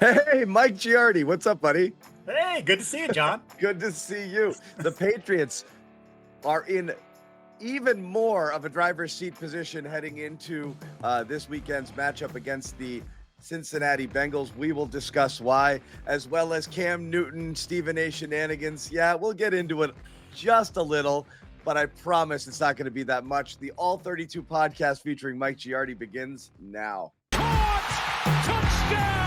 Hey, Mike Giardi, what's up, buddy? Hey, good to see you, John. Good to see you. The Patriots are in even more of a driver's seat position heading into this weekend's matchup against the Cincinnati Bengals. We will discuss why, as well as Cam Newton, Stephen A. shenanigans. Yeah, we'll get into it just a little, but I promise it's not going to be that much. The All 32 podcast featuring Mike Giardi begins now. Touchdown!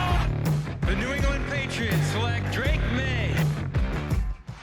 The New England Patriots select Drake Maye.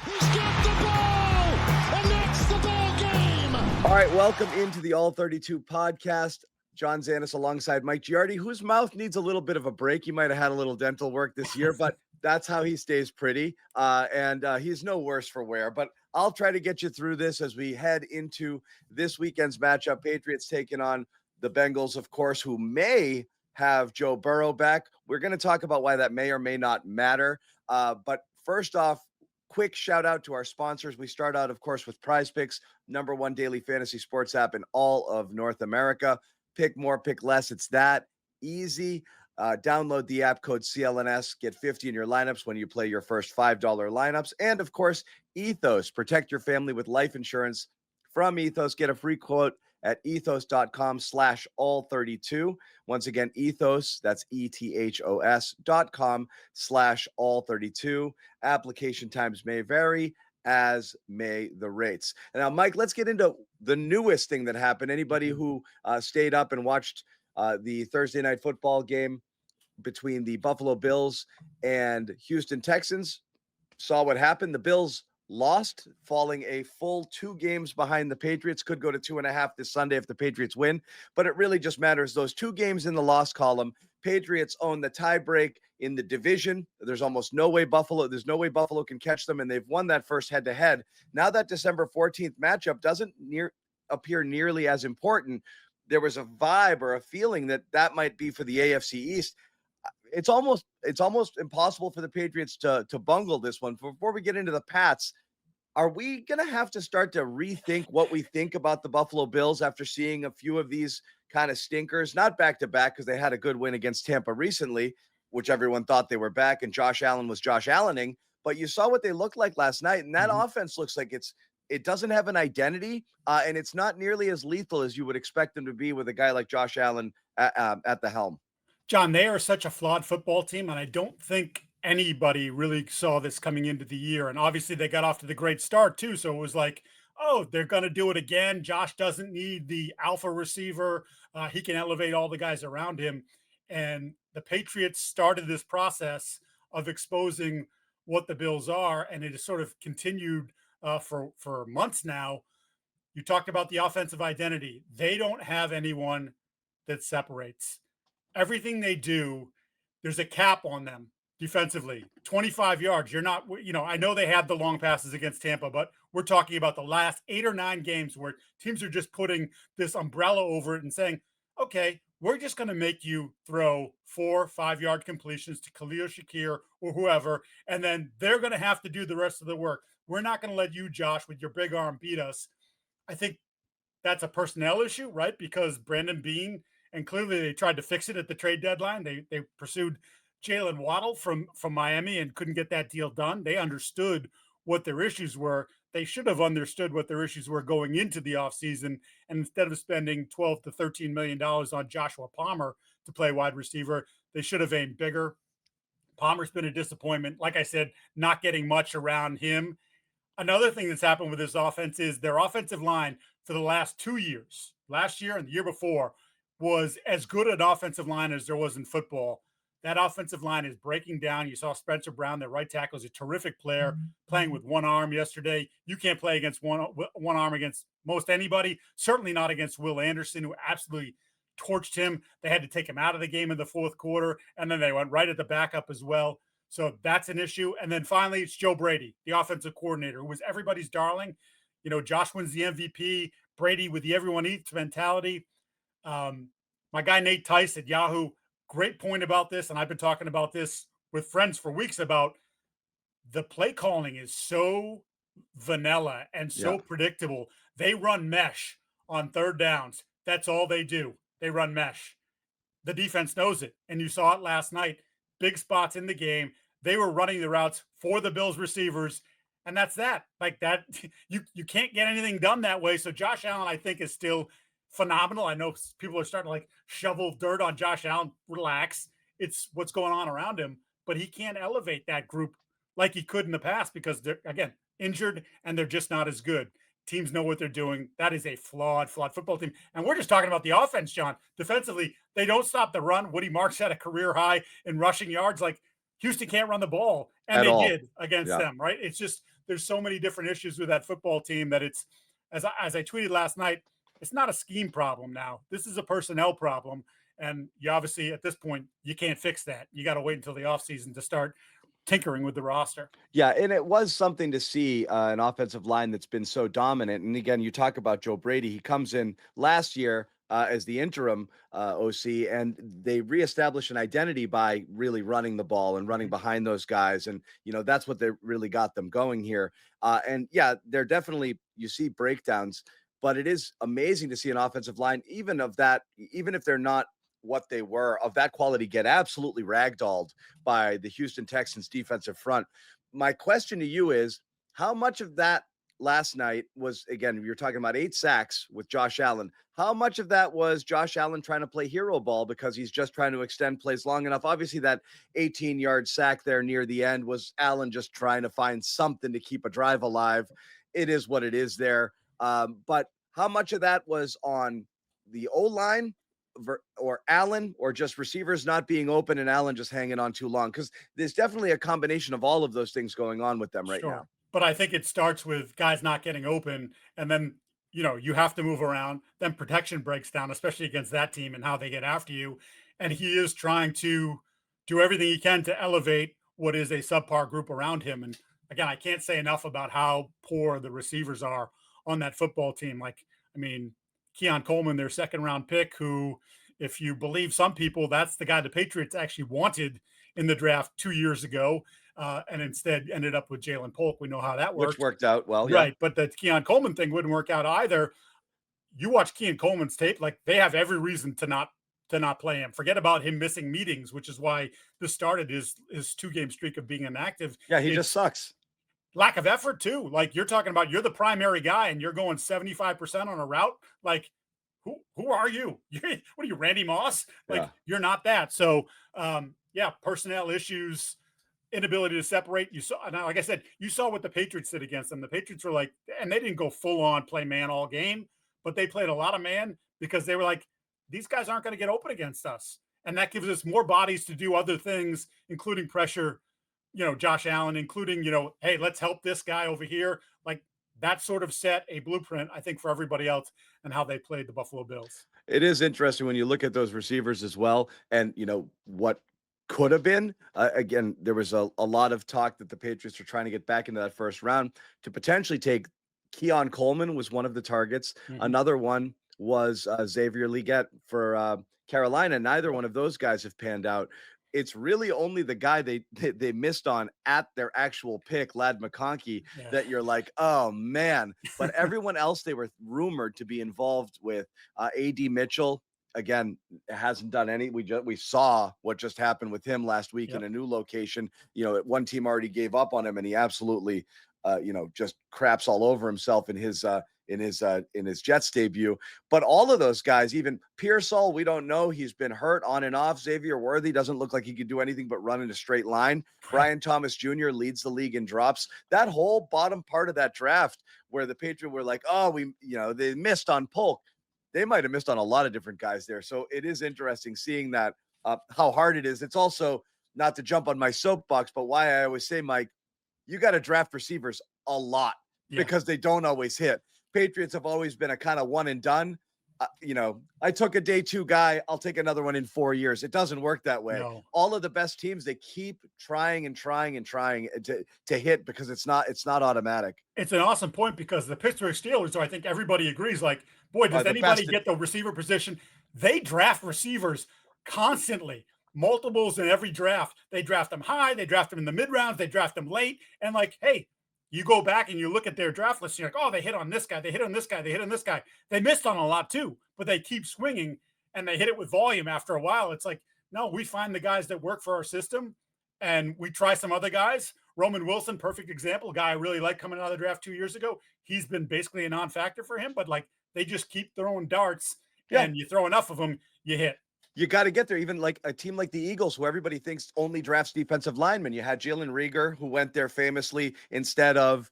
He's got the ball, and that's the ball game. All right, welcome into the All 32 podcast. John Zannis alongside Mike Giardi, whose mouth needs a little bit of a break. He might have had a little dental work this year, but that's how he stays pretty. And he's no worse for wear. But I'll try to get you through this as we head into this weekend's matchup. Patriots taking on the Bengals, of course, who may have Joe Burrow back. We're going to talk about why that may or may not matter. But first off, quick shout out to our sponsors. We start out, of course, with Prizepicks, #1 daily fantasy sports app in all of North America. Pick more, pick less. It's that easy. Download the app, code CLNS. Get 50 in your lineups when you play your first $5 lineups. And of course, Ethos. Protect your family with life insurance from Ethos. Get a free quote at ethos.com/all32. Once again, Ethos, that's ethos.com/all32. Application times may vary, as may the rates. And now, Mike, let's get into the newest thing that happened. Anybody who stayed up and watched the Thursday night football game between the Buffalo Bills and Houston Texans saw what happened. The Bills lost, falling a full 2 games behind the Patriots. Could go to 2.5 this Sunday if the Patriots win, but it really just matters. Those 2 games in the loss column, Patriots own the tiebreak in the division. There's no way Buffalo can catch them, and they've won that first head-to-head. Now that December 14th matchup doesn't appear nearly as important. There was a vibe or a feeling that might be for the AFC East. It's almost impossible for the Patriots to bungle this one. Before we get into the Pats, are we going to have to start to rethink what we think about the Buffalo Bills after seeing a few of these kind of stinkers, not back to back because they had a good win against Tampa recently, which everyone thought they were back, and Josh Allen was Josh Allening, but you saw what they looked like last night, and that offense looks like it doesn't have an identity, and it's not nearly as lethal as you would expect them to be with a guy like Josh Allen at the helm. John, they are such a flawed football team, and I don't think anybody really saw this coming into the year. And obviously, they got off to the great start, too. So it was like, oh, they're going to do it again. Josh doesn't need the alpha receiver. He can elevate all the guys around him. And the Patriots started this process of exposing what the Bills are, and it has sort of continued for months now. You talked about the offensive identity. They don't have anyone that separates. Everything they do, there's a cap on them defensively. 25 yards. You're not, I know they had the long passes against Tampa, but we're talking about the last 8 or 9 games where teams are just putting this umbrella over it and saying, okay, we're just going to make you throw 4 5-yard completions to Khalil Shakir or whoever, and then they're going to have to do the rest of the work. We're not going to let you, Josh, with your big arm beat us. I think that's a personnel issue, right? Because Brandon Beane, and clearly they tried to fix it at the trade deadline. They pursued Jalen Waddle from Miami and couldn't get that deal done. They understood what their issues were. They should have understood what their issues were going into the offseason. And instead of spending $12 to $13 million on Joshua Palmer to play wide receiver, they should have aimed bigger. Palmer's been a disappointment. Like I said, not getting much around him. Another thing that's happened with this offense is their offensive line for the last 2 years, last year and the year before, was as good an offensive line as there was in football. That offensive line is breaking down. You saw Spencer Brown, their right tackle, is a terrific player, playing with one arm yesterday. You can't play against one arm against most anybody, certainly not against Will Anderson, who absolutely torched him. They had to take him out of the game in the fourth quarter, and then they went right at the backup as well. So that's an issue. And then finally, it's Joe Brady, the offensive coordinator, who was everybody's darling. Josh wins the MVP, Brady with the everyone eats mentality. My guy Nate Tice at Yahoo, great point about this, and I've been talking about this with friends for weeks about the play calling is so vanilla and so predictable. They run mesh on third downs. That's all they do. They run mesh. The defense knows it, and you saw it last night. big spots in the game. They were running the routes for the Bills receivers. And that's that. Like that, you can't get anything done that way. So Josh Allen, I think, is still phenomenal. I know people are starting to like shovel dirt on Josh Allen. Relax. It's what's going on around him. But he can't elevate that group like he could in the past because they're, again, injured and they're just not as good. Teams know what they're doing. That is a flawed football team. And we're just talking about the offense, John. Defensively, they don't stop the run. Woody Marks had a career high in rushing yards. Like Houston can't run the ball. And they did against them, right? It's just, there's so many different issues with that football team that it's, as I tweeted last night, it's not a scheme problem now. This is a personnel problem. And you obviously, at this point, you can't fix that. You got to wait until the offseason to start tinkering with the roster. Yeah, and it was something to see an offensive line that's been so dominant. And again, you talk about Joe Brady. He comes in last year as the interim OC, and they reestablished an identity by really running the ball and running behind those guys. And, that's what they really got them going here. And yeah, they're definitely, you see breakdowns, but it is amazing to see an offensive line, even if they're not what they were, of that quality, get absolutely ragdolled by the Houston Texans defensive front. My question to you is, how much of that last night was, again, you're talking about 8 sacks with Josh Allen. How much of that was Josh Allen trying to play hero ball because he's just trying to extend plays long enough? Obviously, that 18-yard sack there near the end was Allen just trying to find something to keep a drive alive. It is what it is there. But how much of that was on the O-line or Allen, or just receivers not being open and Allen just hanging on too long? Because there's definitely a combination of all of those things going on with them right now. But I think it starts with guys not getting open, and then you have to move around. Then protection breaks down, especially against that team and how they get after you. And he is trying to do everything he can to elevate what is a subpar group around him. And again, I can't say enough about how poor the receivers are on that football team. Like, I mean, Keon Coleman, their second-round pick, who, if you believe some people, that's the guy the Patriots actually wanted in the draft 2 years ago, and instead ended up with Jalen Polk. We know how that worked. Which worked out well, right? But the Keon Coleman thing wouldn't work out either. You watch Keon Coleman's tape; like they have every reason to not play him. Forget about him missing meetings, which is why this started his 2-game streak of being inactive. Yeah, he just sucks. Lack of effort too. Like you're talking about, you're the primary guy and you're going 75% on a route. Like who are you? What are you, Randy Moss? Like you're not that. So personnel issues, inability to separate. You saw, like I said, you saw what the Patriots did against them. The Patriots were like, and they didn't go full on play man all game, but they played a lot of man because they were like, these guys aren't going to get open against us. And that gives us more bodies to do other things, including pressure, Josh Allen, including, hey, let's help this guy over here. Like that sort of set a blueprint, I think, for everybody else and how they played the Buffalo Bills. It is interesting when you look at those receivers as well. And, what could have been, again, there was a lot of talk that the Patriots were trying to get back into that first round to potentially take. Keon Coleman was one of the targets. Mm-hmm. Another one was Xavier Legette for Carolina. Neither one of those guys have panned out. It's really only the guy they missed on at their actual pick, Ladd McConkey, that you're like, oh man. But everyone else they were rumored to be involved with. A.D. Mitchell, again, hasn't done any. We saw what just happened with him last week in a new location. One team already gave up on him, and he absolutely, just craps all over himself in his Jets debut. But all of those guys, even Pearsall, we don't know. He's been hurt on and off. Xavier Worthy doesn't look like he could do anything but run in a straight line. Brian Thomas Jr. leads the league in drops. That whole bottom part of that draft where the Patriots were like, they missed on Polk. They might have missed on a lot of different guys there. So it is interesting seeing that, how hard it is. It's also, not to jump on my soapbox, but why I always say, Mike, you got to draft receivers a lot because they don't always hit. Patriots have always been a kind of one and done. I took a day 2 guy. I'll take another one in 4 years. It doesn't work that way. No. All of the best teams, they keep trying to hit because it's not automatic. It's an awesome point because the Pittsburgh Steelers, so I think everybody agrees, like, boy, does anybody get the receiver position? They draft receivers constantly. Multiples in every draft. They draft them high. They draft them in the mid rounds. They draft them late. And like, hey, you go back and you look at their draft list. And you're like, oh, they hit on this guy. They hit on this guy. They hit on this guy. They missed on a lot too, but they keep swinging and they hit it with volume after a while. It's like No, we find the guys that work for our system and we try some other guys. Roman Wilson, perfect example, guy I really liked coming out of the draft 2 years ago. He's been basically a non-factor for him, but like they just keep throwing darts and you throw enough of them, you hit. You got to get there. Even like a team like the Eagles, who everybody thinks only drafts defensive linemen. You had Jalen Rieger, who went there famously instead of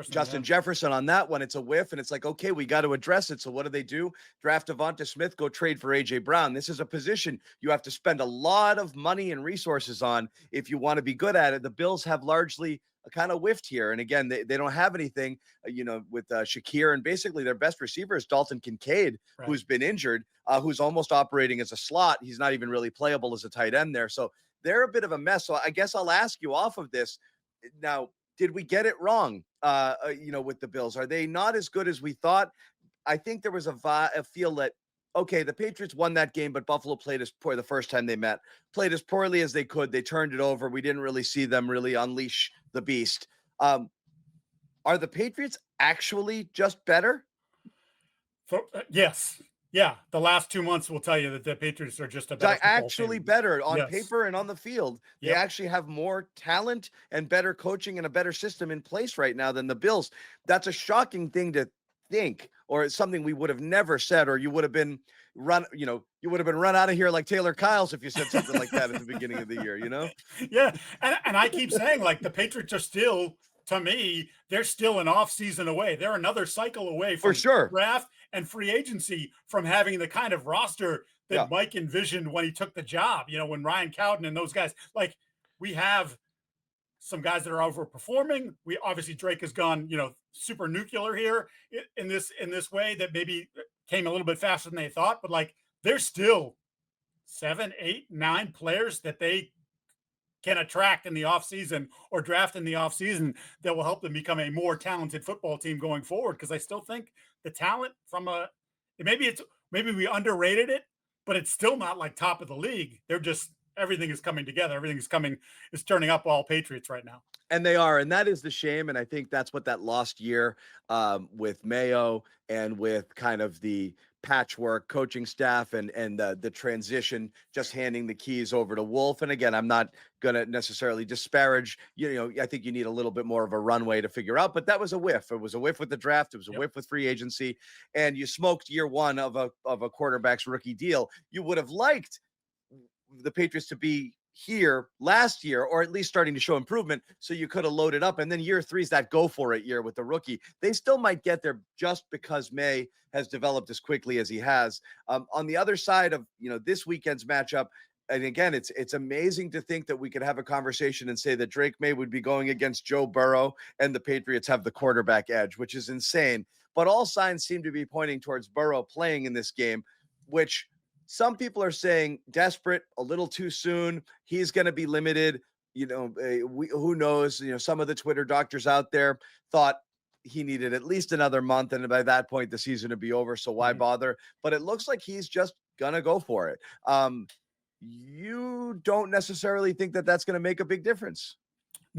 Justin Jefferson on that one. It's a whiff, and it's like, okay, we got to address it. So what do? Draft Devonta Smith, go trade for A.J. Brown. This is a position you have to spend a lot of money and resources on if you want to be good at it. The Bills have largely kind of whiffed here. And again, they don't have anything, with Shakir, and basically their best receiver is Dalton Kincaid, who's been injured, who's almost operating as a slot. He's not even really playable as a tight end there. So they're a bit of a mess. So I guess I'll ask you off of this now, did we get it wrong, with the Bills? Are they not as good as we thought? I think there was a feel that, okay, the Patriots won that game, but Buffalo played as poor the first time they met, played as poorly as they could. They turned it over. We didn't really see them really unleash the beast. Are the Patriots actually just better? Yes. Yeah. The last 2 months will tell you that the Patriots are just a better actually team. better on paper and on the field. They Yep. actually have more talent and better coaching and a better system in place right now than the Bills. That's a shocking thing to think, or it's something we would have never said, or you would have been run out of here like Taylor Kyles if you said something like that at the beginning of the year, Yeah. And I keep saying, like, the Patriots are still, to me, they're still an off season away. They're another cycle away from For sure. draft and free agency from having the kind of roster that Mike envisioned when he took the job, when Ryan Cowden and those guys, like, we have some guys that are overperforming. We obviously, Drake has gone, super nuclear here in this way that maybe came a little bit faster than they thought, but like there's still 7, 8, 9 players that they can attract in the offseason or draft in the offseason that will help them become a more talented football team going forward. Cause I still think the talent maybe we underrated it, but it's still not like top of the league. They're just, everything is coming together. Everything is turning up all Patriots right now. And they are, and that is the shame. And I think that's what that lost year with Mayo and with kind of the patchwork coaching staff and the transition, just handing the keys over to Wolf. And again, I'm not going to necessarily disparage, I think you need a little bit more of a runway to figure out, but that was a whiff. It was a whiff with the draft. It was a whiff with free agency, and you smoked year one of a quarterback's rookie deal. You would have liked the Patriots to be here last year, or at least starting to show improvement, so you could have loaded up. And then year 3 is that go for it year with the rookie. They still might get there just because Maye has developed as quickly as he has. On the other side of this weekend's matchup, and again, it's amazing to think that we could have a conversation and say that Drake Maye would be going against Joe Burrow and the Patriots have the quarterback edge, which is insane. But all signs seem to be pointing towards Burrow playing in this game, which some people are saying desperate, a little too soon. He's going to be limited. Who knows? Some of the Twitter doctors out there thought he needed at least another month, and by that point, the season would be over. So why bother? But it looks like he's just going to go for it. You don't necessarily think that that's going to make a big difference?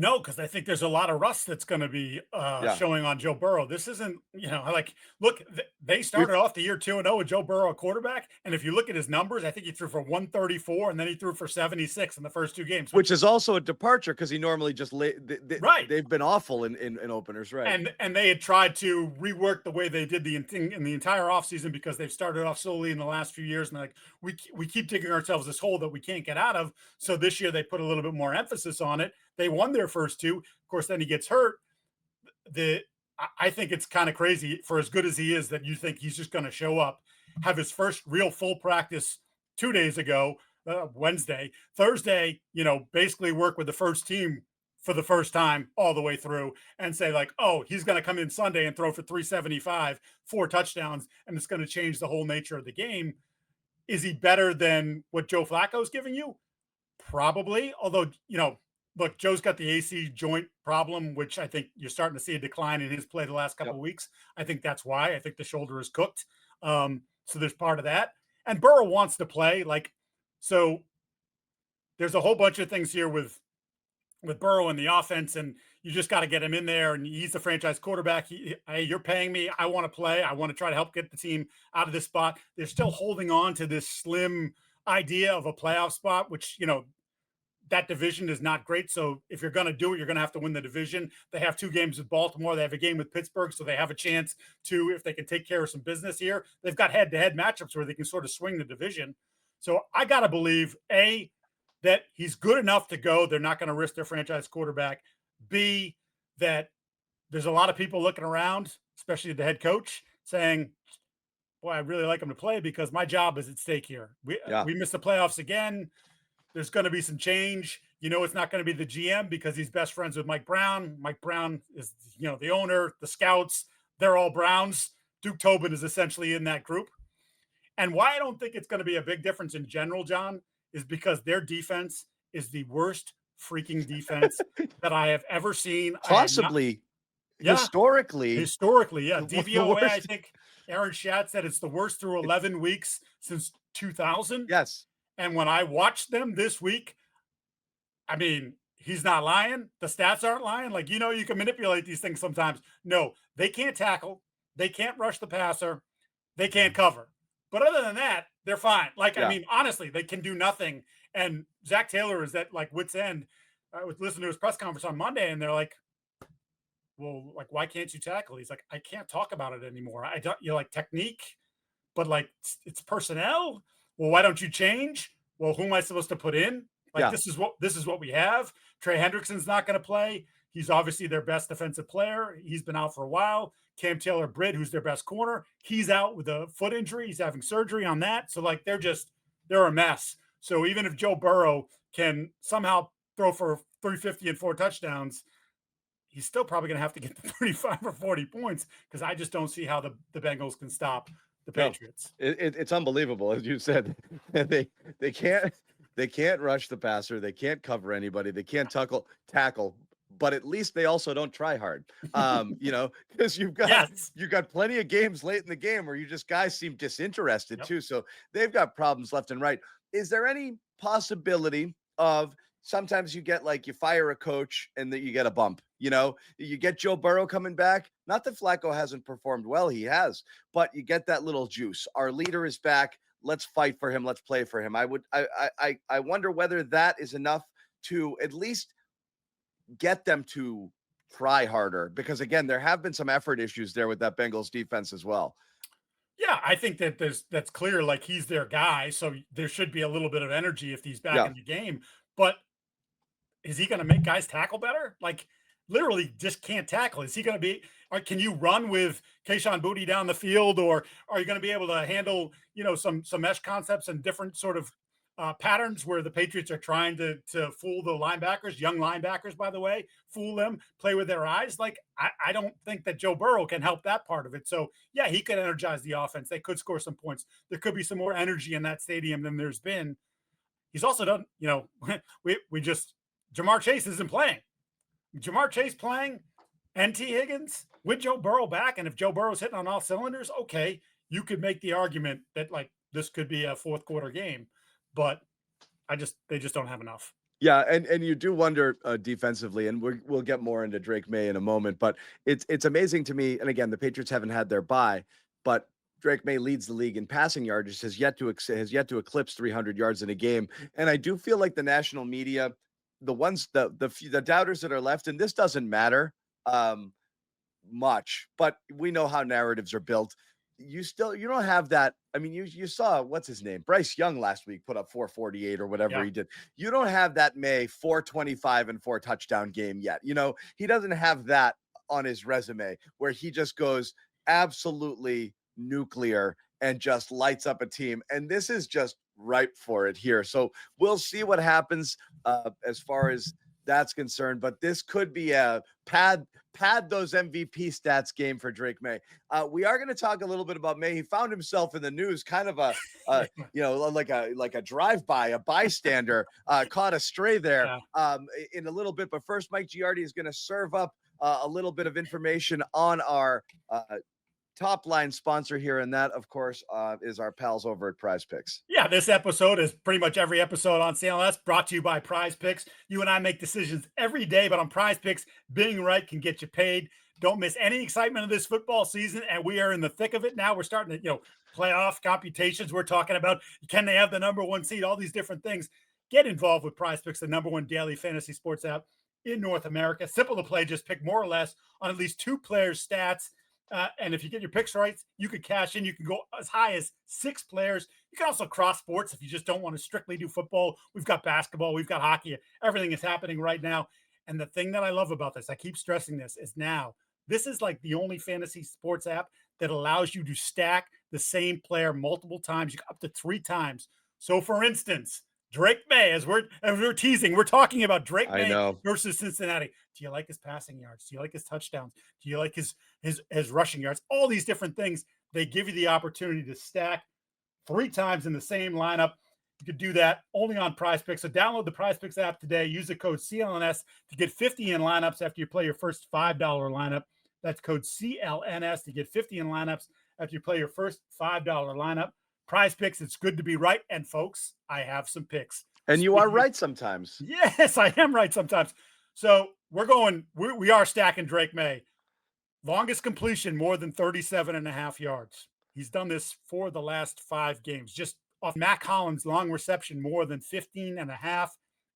No, because I think there's a lot of rust that's going to be showing on Joe Burrow. This isn't, look, they started off the year 2-0 with Joe Burrow, a quarterback. And if you look at his numbers, I think he threw for 134 and then he threw for 76 in the first 2 games. Which is also a departure because he normally just they've been awful in openers, right? And they had tried to rework the way they did in the entire offseason because they've started off slowly in the last few years. And we keep digging ourselves this hole that we can't get out of. So this year they put a little bit more emphasis on it. They won their first 2. Of course, then he gets hurt. I think it's kind of crazy, for as good as he is, that you think he's just going to show up, have his first real full practice 2 days ago, Wednesday, Thursday, basically work with the first team for the first time all the way through and say like, oh, he's going to come in Sunday and throw for 375, 4 touchdowns, and it's going to change the whole nature of the game. Is he better than what Joe Flacco's giving you? Probably. Although, look, Joe's got the AC joint problem, which I think you're starting to see a decline in his play the last couple of weeks. I think that's why. I think the shoulder is cooked. So there's part of that. And Burrow wants to play. So there's a whole bunch of things here with Burrow in the offense, and you just got to get him in there. And he's the franchise quarterback. Hey, you're paying me. I want to play. I want to try to help get the team out of this spot. They're still holding on to this slim idea of a playoff spot, which, that division is not great. So if you're going to do it, you're going to have to win the division. They have 2 games with Baltimore. They have a game with Pittsburgh. So they have a chance to, if they can take care of some business here, they've got head-to-head matchups where they can sort of swing the division. So I got to believe, A, that he's good enough to go. They're not going to risk their franchise quarterback. B, that there's a lot of people looking around, especially the head coach, saying, boy, I really like him to play because my job is at stake here. We missed the playoffs again. There's going to be some change. It's not going to be the GM because he's best friends with Mike Brown. Mike Brown is, the owner, the scouts, they're all Browns. Duke Tobin is essentially in that group. And why I don't think it's going to be a big difference in general, John, is because their defense is the worst freaking defense that I have ever seen. Possibly. Historically, yeah. DVOA, I think Aaron Schatz said it's the worst through 11 weeks since 2000. Yes. And when I watched them this week, I mean, he's not lying. The stats aren't lying. Like, you can manipulate these things sometimes. No, they can't tackle. They can't rush the passer. They can't cover. But other than that, they're fine. Like, I mean, honestly, they can do nothing. And Zach Taylor is at like wit's end. I was listening to his press conference on Monday, and they're like, well, like, why can't you tackle? He's like, I can't talk about it anymore. I don't, like technique, but like it's personnel. Well, why don't you change? Well, who am I supposed to put in? Like, this is what we have. Trey Hendrickson's not going to play. He's obviously their best defensive player. He's been out for a while. Cam Taylor-Britt, who's their best corner, he's out with a foot injury. He's having surgery on that. So like, they're a mess. So even if Joe Burrow can somehow throw for 350 and 4 touchdowns, he's still probably going to have to get the 35 or 40 points because I just don't see how the Bengals can stop the Patriots. It's unbelievable, as you said. they can't rush the passer. They can't cover anybody. They can't tackle. But at least they also don't try hard. Because you've got plenty of games late in the game where guys seem disinterested too. So they've got problems left and right. Is there any possibility of sometimes you get you fire a coach and that you get a bump? You get Joe Burrow coming back. Not that Flacco hasn't performed well. He has, but you get that little juice. Our leader is back. Let's fight for him. Let's play for him. I wonder whether that is enough to at least get them to try harder, because again, there have been some effort issues there with that Bengals defense as well. Yeah, I think that that's clear. Like, he's their guy, so there should be a little bit of energy if he's back in the game. But is he going to make guys tackle better? Like, literally just can't tackle. Is he going to be? Or can you run with Kayshon Boutte down the field, or are you going to be able to handle some mesh concepts and different sort of patterns where the Patriots are trying to fool the linebackers, young linebackers, by the way, fool them, play with their eyes? Like, I don't think that Joe Burrow can help that part of it. So, yeah, he could energize the offense. They could score some points. There could be some more energy in that stadium than there's been. He's also done, Jamar Chase isn't playing. Jamar Chase playing and T. Higgins with Joe Burrow back. And if Joe Burrow's hitting on all cylinders, okay, you could make the argument that this could be a fourth quarter game. But they just don't have enough. Yeah, and you do wonder defensively, and we'll get more into Drake Maye in a moment, but it's amazing to me. And again, the Patriots haven't had their bye, but Drake Maye leads the league in passing yardage, has yet to eclipse 300 yards in a game. And I do feel like the national media, the doubters that are left, and this doesn't matter much, but we know how narratives are built. You don't have that. I mean, you saw what's his name, Bryce Young last week put up 448 or whatever he did. You don't have that May 425 and 4 touchdown game yet. He doesn't have that on his resume where he just goes absolutely nuclear and just lights up a team. And this is just ripe for it here. So we'll see what happens as far as that's concerned, but this could be a pad those MVP stats game for Drake Maye. We are going to talk a little bit about Maye. He found himself in the news, kind of like a drive-by, a bystander, caught a stray there in a little bit. But first, Mike Giardi is going to serve up a little bit of information on our top line sponsor here, and that, of course, is our pals over at Prizepicks. Yeah, this episode is pretty much every episode on CLNS brought to you by Prizepicks. You and I make decisions every day, but on Prizepicks, being right can get you paid. Don't miss any excitement of this football season, and we are in the thick of it now. We're starting to, playoff computations. We're talking about, can they have the number one seed, all these different things. Get involved with Prizepicks, the number one daily fantasy sports app in North America. Simple to play, just pick more or less on at least 2 players' stats. And if you get your picks right, you could cash in. You can go as high as 6 players. You can also cross sports if you just don't want to strictly do football. We've got basketball. We've got hockey. Everything is happening right now. And the thing that I love about this, I keep stressing this, is now this is like the only fantasy sports app that allows you to stack the same player multiple times, up to 3 times. So, for instance, Drake Maye, as we're teasing, we're talking about Drake Maye versus Cincinnati. Do you like his passing yards? Do you like his touchdowns? Do you like his rushing yards? All these different things. They give you the opportunity to stack 3 times in the same lineup. You could do that only on Prizepicks. So download the Prizepicks app today. Use the code CLNS to get 50 in lineups after you play your first $5 lineup. That's code CLNS to get 50 in lineups after you play your first $5 lineup. Prizepicks, it's good to be right. And folks, I have some picks. And you are right sometimes. Yes, I am right sometimes. So we are stacking Drake Maye. Longest completion, more than 37.5 yards. He's done this for the last 5 games. Just off Mac Hollins' long reception, more than 15.5.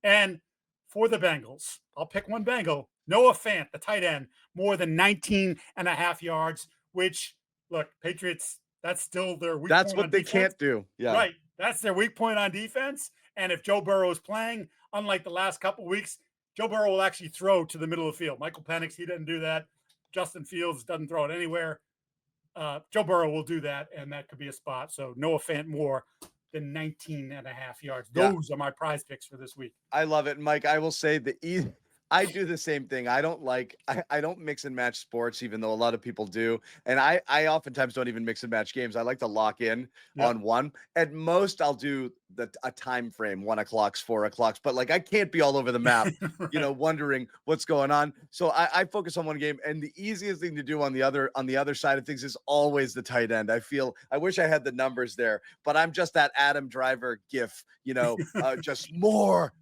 And for the Bengals, I'll pick one Bengal. Noah Fant, the tight end, more than 19.5 yards, which, look, Patriots, that's still their weak point. That's what they can't do. Yeah. Right. That's their weak point on defense. And if Joe Burrow is playing, unlike the last couple of weeks, Joe Burrow will actually throw to the middle of the field. Michael Penix, he doesn't do that. Justin Fields doesn't throw it anywhere. Joe Burrow will do that, and that could be a spot. So Noah Fant more than 19.5 yards. Those are my prize picks for this week. I love it, Mike. I will say I do the same thing. I don't mix and match sports, even though a lot of people do. And I oftentimes don't even mix and match games. I like to lock in on one. At most, I'll do a time frame, 1 o'clock, 4 o'clock. But like, I can't be all over the map, right. Wondering what's going on. So I focus on one game. And the easiest thing to do on the other side of things is always the tight end. I wish I had the numbers there, but I'm just that Adam Driver gif, just more.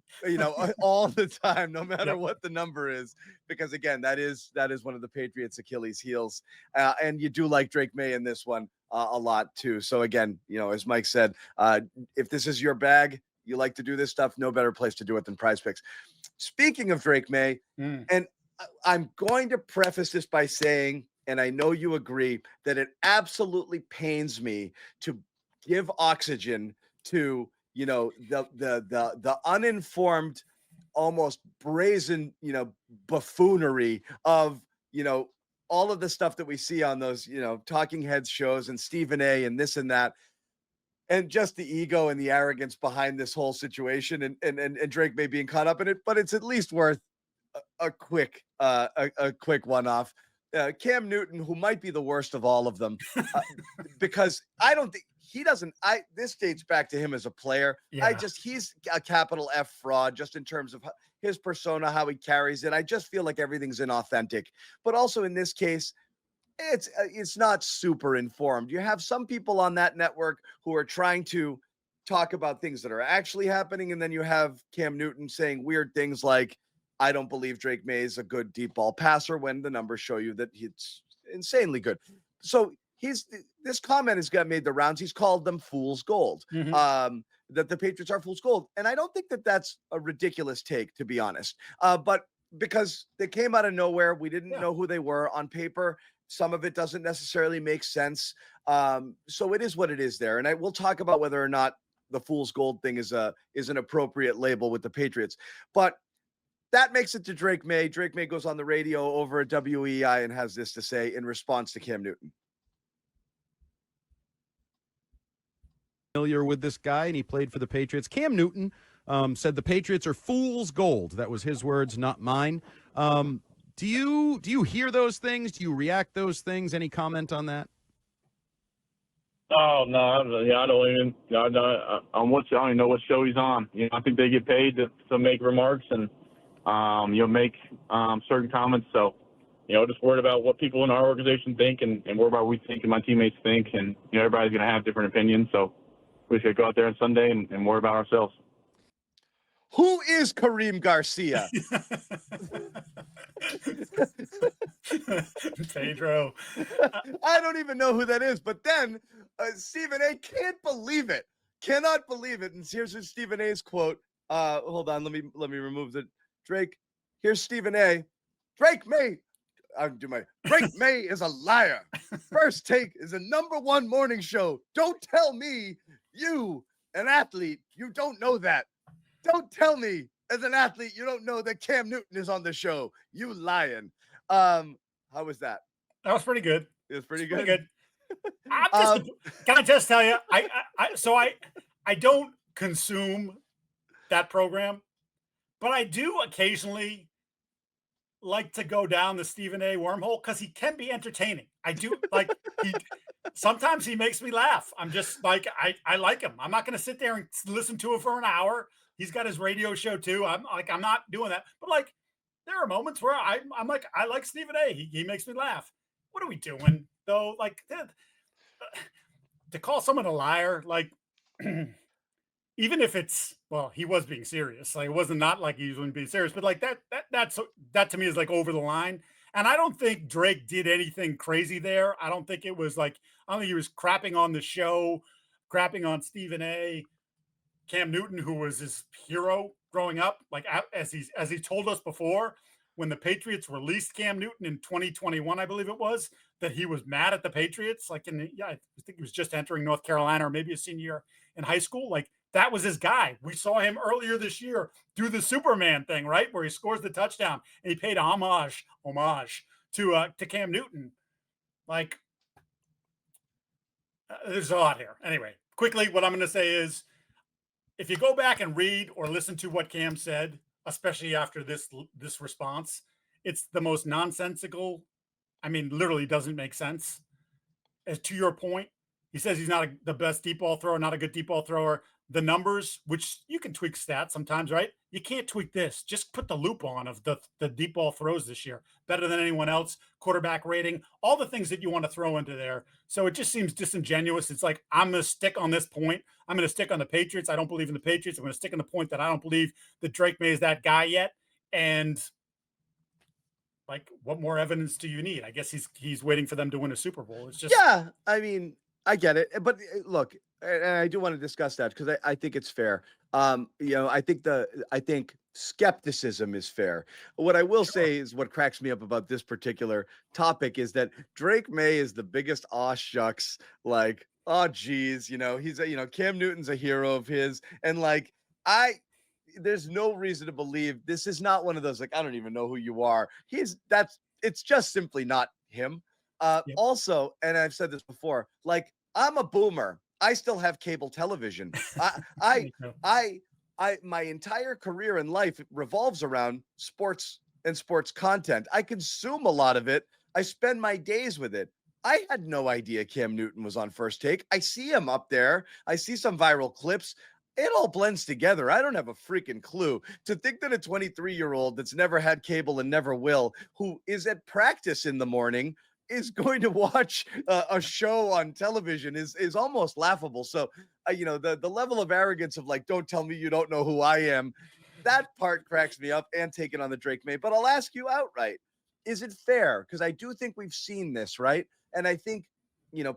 All the time, no matter what the number is, because again, that is one of the Patriots' Achilles heels. And you do like Drake Maye in this one a lot too. So again, as Mike said, if this is your bag, you like to do this stuff, no better place to do it than Prizepicks. Speaking of Drake Maye, and I'm going to preface this by saying, and I know you agree, that it absolutely pains me to give oxygen to the uninformed, almost brazen, buffoonery of, all of the stuff that we see on those, talking heads shows and Stephen A and this and that, and just the ego and the arrogance behind this whole situation and Drake Maye being caught up in it, but it's at least worth a quick one-off. Cam Newton, who might be the worst of all of them, because I don't think this dates back to him as a player. Yeah. He's a capital F fraud, just in terms of his persona, how he carries it. I just feel like everything's inauthentic, but also in this case, it's not super informed. You have some people on that network who are trying to talk about things that are actually happening. And then you have Cam Newton saying weird things like, I don't believe Drake Maye is a good deep ball passer, when the numbers show you that he's insanely good. So this comment has got made the rounds. He's called them fool's gold, that the Patriots are fool's gold. And I don't think that that's a ridiculous take, to be honest. But because they came out of nowhere, we didn't know who they were on paper. Some of it doesn't necessarily make sense. So it is what it is there. And we'll talk about whether or not the fool's gold thing is an appropriate label with the Patriots. But that makes it to Drake Maye. Drake Maye goes on the radio over at WEI and has this to say in response to Cam Newton. Familiar with this guy, and he played for the Patriots. Cam Newton said the Patriots are fool's gold. That was his words, not mine. Do you hear those things? Do you react those things? Any comment on that? Oh no, I don't even. I don't even know what show he's on. I think they get paid to make remarks and make certain comments. So, just worried about what people in our organization think and worried about what we think and my teammates think. And, everybody's going to have different opinions. So we should go out there on Sunday and worry about ourselves. Who is Kareem Garcia? Pedro. I don't even know who that is. But then Stephen A. can't believe it. Cannot believe it. And here's Stephen A.'s quote. Hold on. Let me remove the Drake. Here's Stephen A. Drake Maye. Drake Maye is a liar. First Take is a #1 morning show. Don't tell me you, an athlete, you don't know that. Don't tell me as an athlete you don't know that Cam Newton is on the show. You lying. How was that? That was pretty good. It was pretty Pretty good. good. Can I just tell you? I don't consume that program, but I do occasionally like to go down the Stephen A. wormhole because he can be entertaining. I do like sometimes he makes me laugh. I'm just like I like him. I'm not going to sit there and listen to him for an hour. He's got his radio show too. I'm not doing that. But like there are moments where I'm like I like Stephen A. He makes me laugh. What are we doing though? Like to call someone a liar, like even if it's he was being serious. Like it wasn't not like he was being serious, but like that to me is like over the line. And I don't think Drake did anything crazy there. I don't think it was like I don't think he was crapping on the show, crapping on Stephen A. Cam Newton, who was his hero growing up, like as he told us before, when the Patriots released Cam Newton in 2021, I believe it was, that he was mad at the Patriots. Like I think he was just entering North Carolina or maybe a senior year in high school. Like that was his guy. We saw him earlier this year do the Superman thing, right, where he scores the touchdown and he paid homage to Cam Newton. Like there's a lot here. Anyway, quickly, what I'm going to say is, if you go back and read or listen to what Cam said, especially after this response, it's the most nonsensical. I mean, literally doesn't make sense. As to your point, he says he's not the best deep ball thrower, not a good deep ball thrower. The numbers, which you can tweak stats sometimes, right? You can't tweak this. Just put the loop on of the deep ball throws this year. Better than anyone else. Quarterback rating, all the things that you want to throw into there. So it just seems disingenuous. It's like, I'm going to stick on this point. I'm going to stick on the Patriots. I don't believe in the Patriots. I'm going to stick on the point that I don't believe that Drake Maye is that guy yet. And like, what more evidence do you need? I guess he's waiting for them to win a Super Bowl. It's just, yeah, I mean, I get it. But look, and I do want to discuss that because I think it's fair. I think skepticism is fair. What I will say is what cracks me up about this particular topic is that Drake Maye is the biggest aw shucks, like, oh geez, he's Cam Newton's a hero of his. And like, there's no reason to believe this is not one of those, like, I don't even know who you are. It's just simply not him. Yep. Also, and I've said this before, like, I'm a boomer. I still have cable television. My entire career in life revolves around sports and sports content. I consume a lot of it. I spend my days with it. I had no idea Cam Newton was on First Take. I see him up there. I see some viral clips. It all blends together. I don't have a freaking clue. To think that a 23-year-old that's never had cable and never will, who is at practice in the morning, is going to watch a show on television is almost laughable. So, the level of arrogance of like, don't tell me you don't know who I am, that part cracks me up, and taking on the Drake Maye. But I'll ask you outright, is it fair? Because I do think we've seen this, right? And I think,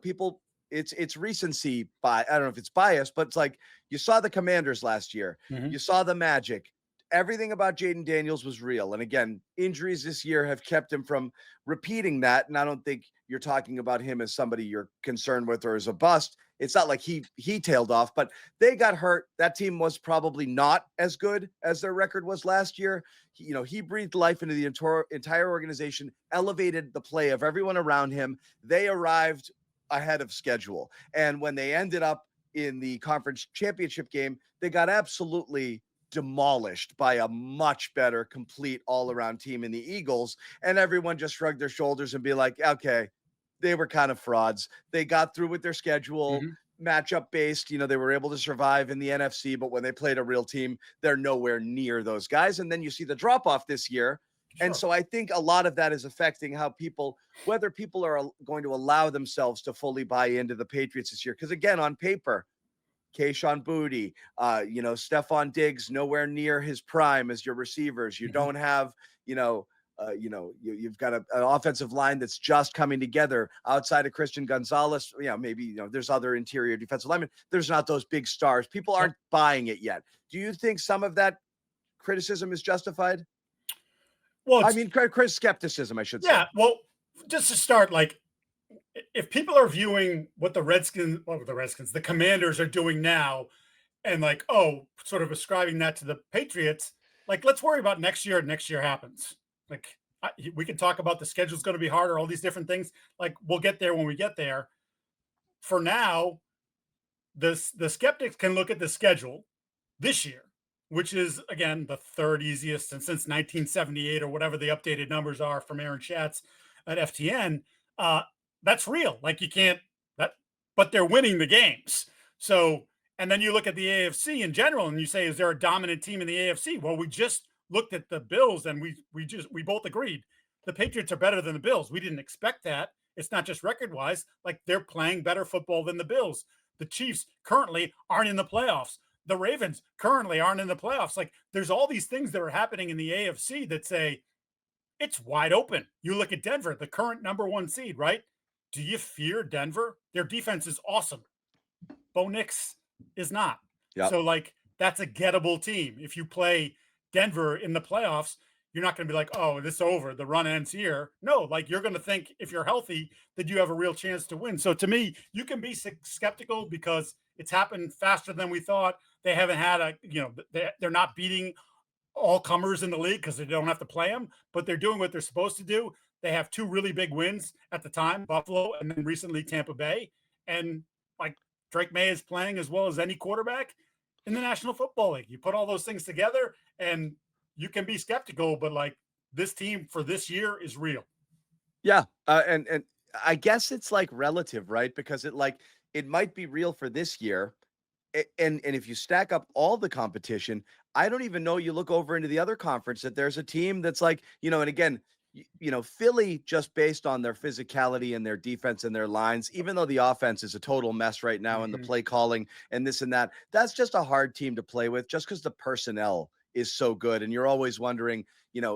people, it's recency I don't know if it's bias, but it's like you saw the Commanders last year. Mm-hmm. You saw the Magic. Everything about Jaden Daniels was real. And again, injuries this year have kept him from repeating that. And I don't think you're talking about him as somebody you're concerned with or as a bust. It's not like he tailed off, but they got hurt. That team was probably not as good as their record was last year. He breathed life into the entire organization, elevated the play of everyone around him. They arrived ahead of schedule. And when they ended up in the conference championship game, they got absolutely demolished by a much better, complete all-around team in the Eagles. And everyone just shrugged their shoulders and be like, okay, they were kind of frauds. They got through with their schedule, matchup based. They were able to survive in the NFC, but when they played a real team, they're nowhere near those guys. And then you see the drop off this year. Sure. And so I think a lot of that is affecting whether people are going to allow themselves to fully buy into the Patriots this year. Because again, on paper, Kayshon Boutte, Stephon Diggs, nowhere near his prime as your receivers. You don't have, you've got an offensive line that's just coming together outside of Christian Gonzalez. Maybe there's other interior defensive linemen. There's not those big stars. People aren't buying it yet. Do you think some of that criticism is justified? Well, skepticism, I should say. Yeah. Well, just to start, like, if people are viewing what the Commanders are doing now, and like, sort of ascribing that to the Patriots, like, let's worry about next year. Next year happens. Like, we can talk about the schedule's going to be harder, all these different things. Like, we'll get there when we get there. For now, the skeptics can look at the schedule this year, which is, again, the third easiest since 1978 or whatever the updated numbers are from Aaron Schatz at FTN. That's real. Like, you can't but they're winning the games. So, and then you look at the AFC in general and you say, is there a dominant team in the AFC? Well, we just looked at the Bills and we both agreed the Patriots are better than the Bills. We didn't expect that. It's not just record wise, like, they're playing better football than the Bills. The Chiefs currently aren't in the playoffs. The Ravens currently aren't in the playoffs. Like, there's all these things that are happening in the AFC that say it's wide open. You look at Denver, the current number 1 seed, right? Do you fear Denver? Their defense is awesome. Bo Nix is not. Yep. So, like, that's a gettable team. If you play Denver in the playoffs, you're not going to be like, oh, this is over. The run ends here. No, like, you're going to think, if you're healthy, that you have a real chance to win. So to me, you can be skeptical because it's happened faster than we thought. They haven't had they're not beating all comers in the league because they don't have to play them, but they're doing what they're supposed to do. They have 2 really big wins at the time, Buffalo and then recently Tampa Bay. And, like, Drake Maye is playing as well as any quarterback in the National Football League. You put all those things together and you can be skeptical, but, like, this team for this year is real. Yeah. And I guess it's, like, relative, right? Because it might be real for this year. And if you stack up all the competition, I don't even know, you look over into the other conference, that there's a team that's like, and again, Philly, just based on their physicality and their defense and their lines, even though the offense is a total mess right now and the play calling and this and that, that's just a hard team to play with just because the personnel is so good. And you're always wondering,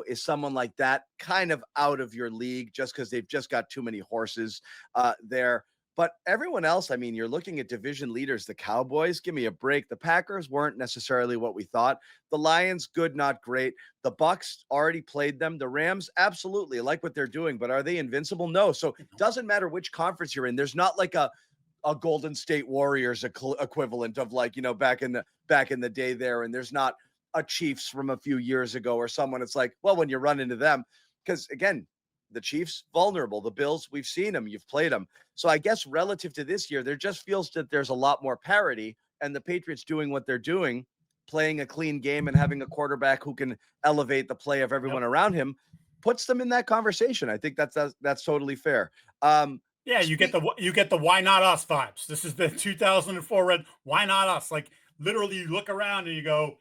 is someone like that kind of out of your league just because they've just got too many horses there? But everyone else, I mean, you're looking at division leaders, the Cowboys, give me a break. The Packers weren't necessarily what we thought. The Lions, good, not great. The Bucks already played them. The Rams, absolutely, I like what they're doing, but are they invincible? No. So it doesn't matter which conference you're in. There's not like a Golden State Warriors equivalent of, like, back in the day there. And there's not a Chiefs from a few years ago or someone. It's like, well, when you run into them, because again, the Chiefs, vulnerable. The Bills, we've seen them. You've played them. So I guess relative to this year, there just feels that there's a lot more parity, and the Patriots doing what they're doing, playing a clean game and having a quarterback who can elevate the play of everyone around him, puts them in that conversation. I think that's totally fair. Yeah, you get the why not us vibes. This is the 2004 red. Why not us? Like, literally, you look around and you go,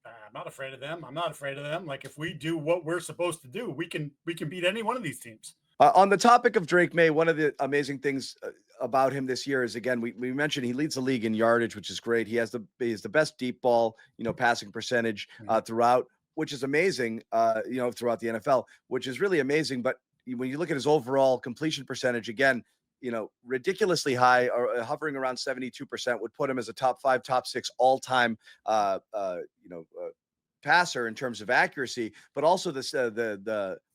I'm not afraid of them. I'm not afraid of them. Like, if we do what we're supposed to do, we can beat any one of these teams. On the topic of Drake Maye, one of the amazing things about him this year is, again, we mentioned he leads the league in yardage, which is great. He's the best deep ball, passing percentage throughout, which is amazing, throughout the NFL, which is really amazing. But when you look at his overall completion percentage, again, ridiculously high, or hovering around 72%, would put him as a top 5, top 6 all-time, passer in terms of accuracy. But also this,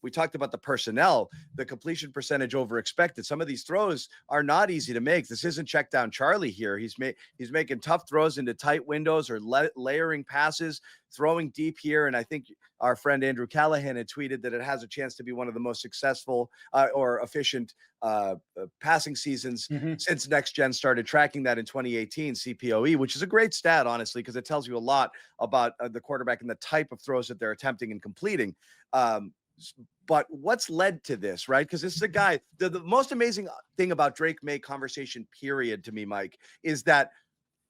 we talked about the personnel, the completion percentage over expected. Some of these throws are not easy to make. This isn't check down Charlie here. He's making tough throws into tight windows, or layering passes, throwing deep here. And I think our friend Andrew Callahan had tweeted that it has a chance to be one of the most successful or efficient passing seasons since Next Gen started tracking that in 2018, CPOE, which is a great stat, honestly, because it tells you a lot about the quarterback and the type of throws that they're attempting and completing. But what's led to this, right? Because this is a guy, the most amazing thing about Drake Maye conversation, period, to me, Mike, is that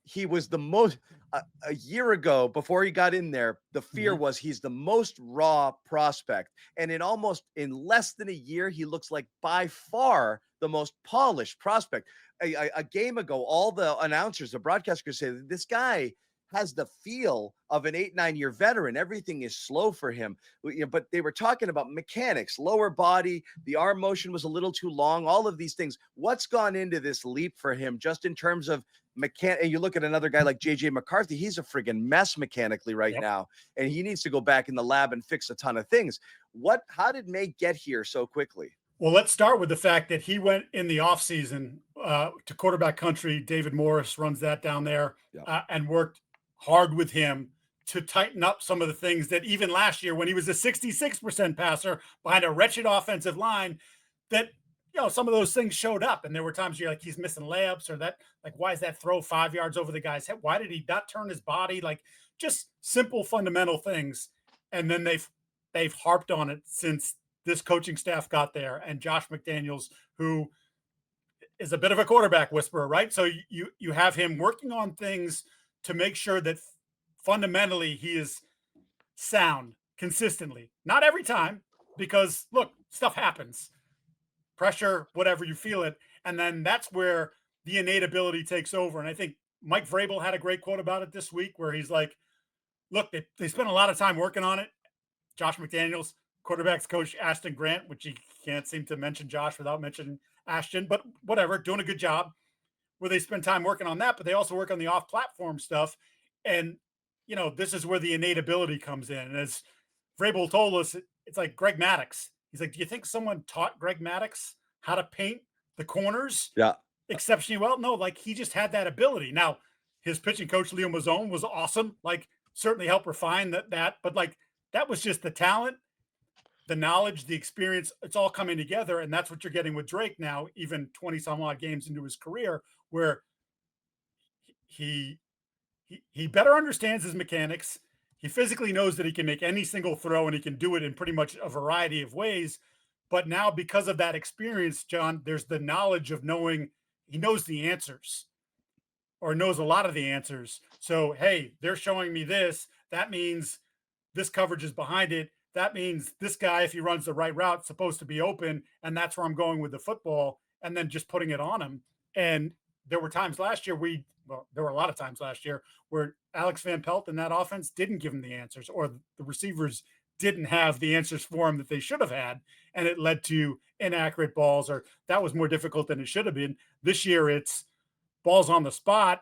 he was the most, a year ago, before he got in there, the fear was he's the most raw prospect. And in less than a year, he looks like by far the most polished prospect. A game ago, all the announcers, the broadcasters say, this guy, has the feel of an 8-9 year veteran. Everything is slow for him. But they were talking about mechanics, lower body, the arm motion was a little too long, all of these things. What's gone into this leap for him just in terms of and you look at another guy like JJ McCarthy, he's a friggin' mess mechanically right now, and he needs to go back in the lab and fix a ton of things. How did Maye get here so quickly? Well, let's start with the fact that he went in the offseason to quarterback country. David Morris runs that down there, and worked hard with him to tighten up some of the things that even last year, when he was a 66% passer behind a wretched offensive line, that, some of those things showed up. And there were times you're like, he's missing layups, or that, like, why is that throw 5 yards over the guy's head? Why did he not turn his body? Like, just simple fundamental things. And then they've harped on it since this coaching staff got there, and Josh McDaniels, who is a bit of a quarterback whisperer, right? So you have him working on things to make sure that fundamentally he is sound consistently. Not every time, because look, stuff happens. Pressure, whatever, you feel it. And then that's where the innate ability takes over. And I think Mike Vrabel had a great quote about it this week, where he's like, look, they spent a lot of time working on it. Josh McDaniels, quarterbacks coach Ashton Grant, which he can't seem to mention Josh without mentioning Ashton, but whatever, doing a good job, where they spend time working on that, but they also work on the off-platform stuff. And, this is where the innate ability comes in. And as Vrabel told us, it's like Greg Maddux. He's like, do you think someone taught Greg Maddux how to paint the corners exceptionally well? No, like, he just had that ability. Now, his pitching coach, Leo Mazzone, was awesome. Like, certainly helped refine that. But, like, that was just the talent, the knowledge, the experience. It's all coming together. And that's what you're getting with Drake now, even 20 some odd games into his career, where he better understands his mechanics. He physically knows that he can make any single throw, and he can do it in pretty much a variety of ways. But now, because of that experience, John, there's the knowledge of knowing he knows the answers, or knows a lot of the answers. So, hey, they're showing me this. That means this coverage is behind it. That means this guy, if he runs the right route, is supposed to be open, and that's where I'm going with the football, and then just putting it on him. And there were times last year there were a lot of times last year where Alex Van Pelt and that offense didn't give him the answers, or the receivers didn't have the answers for him that they should have had, and it led to inaccurate balls, or that was more difficult than it should have been. This year, it's balls on the spot.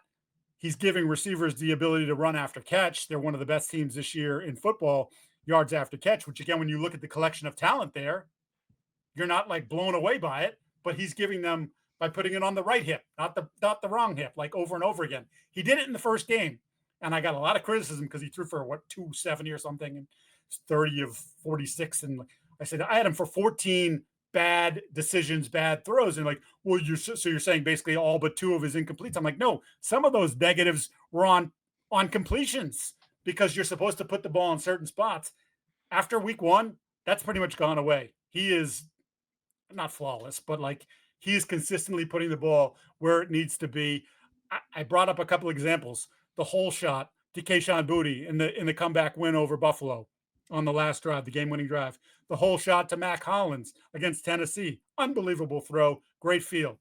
He's giving receivers the ability to run after catch. They're one of the best teams this year in football, yards after catch, which, again, when you look at the collection of talent there, you're not like blown away by it, but he's giving them by putting it on the right hip, not the wrong hip, like over and over again. He did it in the first game, and I got a lot of criticism because he threw for 270 or something, and 30 of 46. And I said, I had him for 14 bad decisions, bad throws. And like, well, you're saying basically all but 2 of his incompletes. I'm like, no, some of those negatives were on completions, because you're supposed to put the ball in certain spots. After week 1, that's pretty much gone away. He is not flawless, but like, he is consistently putting the ball where it needs to be. I brought up a couple examples. The hole shot to Kayshon Boutte in the comeback win over Buffalo on the last drive, the game-winning drive. The hole shot to Mac Hollins against Tennessee. Unbelievable throw. Great feel.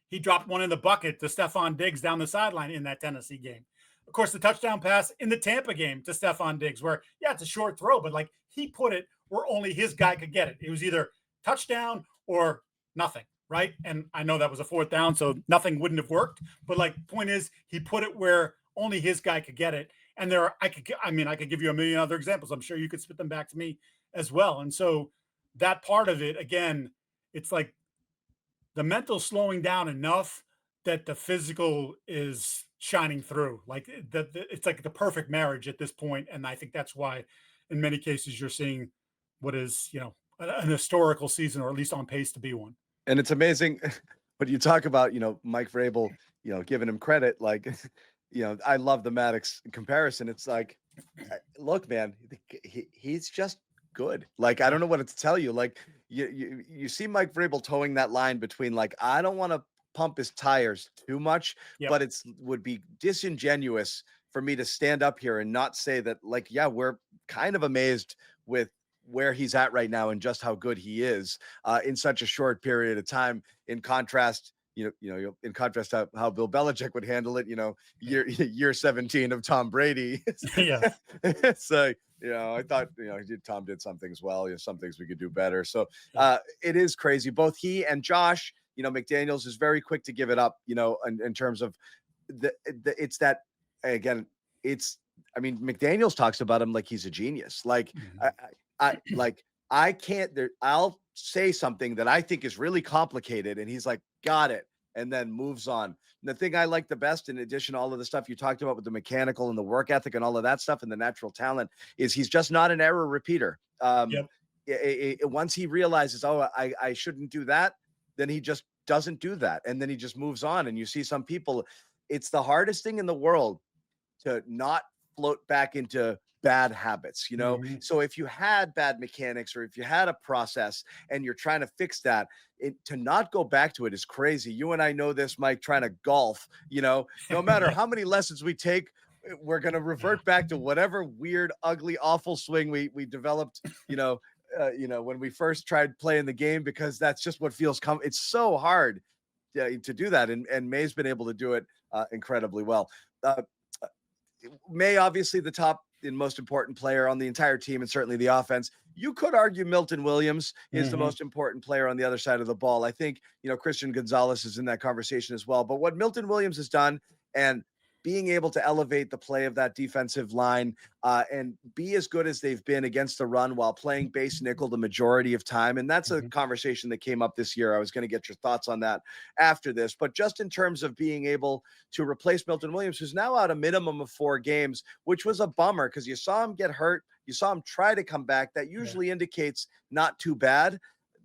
He dropped one in the bucket to Stephon Diggs down the sideline in that Tennessee game. Of course, the touchdown pass in the Tampa game to Stephon Diggs, where, it's a short throw, but like, he put it where only his guy could get it. It was either touchdown or nothing, right? And I know that was a 4th down, so nothing wouldn't have worked. But like, point is, he put it where only his guy could get it. And I could give you a million other examples. I'm sure you could spit them back to me as well. And so that part of it, again, it's like the mental slowing down enough that the physical is shining through. Like it's like the perfect marriage at this point. And I think that's why in many cases you're seeing what is, an historical season, or at least on pace to be one. And it's amazing when you talk about, Mike Vrabel, giving him credit, like, I love the Maddux comparison. It's like, look, man, he's just good. Like, I don't know what to tell you. Like, you see Mike Vrabel towing that line between, like, I don't want to pump his tires too much, but would be disingenuous for me to stand up here and not say that, like, yeah, we're kind of amazed with where he's at right now and just how good he is in such a short period of time, in contrast in contrast to how Bill Belichick would handle it, year 17 of Tom Brady. Yeah. So, I thought, Tom did some things well, some things we could do better. So it is crazy. Both he and Josh, McDaniels is very quick to give it up, in terms of it's that, again, McDaniels talks about him like he's a genius. Like, I'll say something that I think is really complicated, and he's like, got it, and then moves on. And the thing I like the best, in addition to all of the stuff you talked about with the mechanical and the work ethic and all of that stuff and the natural talent, is he's just not an error repeater. Once he realizes, I shouldn't do that, then he just doesn't do that. And then he just moves on. And you see some people, it's the hardest thing in the world to not float back into bad habits, So if you had bad mechanics, or if you had a process and you're trying to fix that, to not go back to it is crazy. You and I know this, Mike, trying to golf, no matter how many lessons we take, we're going to revert back to whatever weird, ugly, awful swing we developed, when we first tried playing the game, because that's just what feels it's so hard to do that. And Maye's been able to do it incredibly well. Maye, obviously the top and most important player on the entire team, and certainly the offense. You could argue Milton Williams is the most important player on the other side of the ball. I think, Christian Gonzalez is in that conversation as well. But what Milton Williams has done, and being able to elevate the play of that defensive line and be as good as they've been against the run while playing base nickel the majority of time. And that's a conversation that came up this year. I was going to get your thoughts on that after this, but just in terms of being able to replace Milton Williams, who's now out a minimum of 4 games, which was a bummer because you saw him get hurt. You saw him try to come back. That usually indicates not too bad.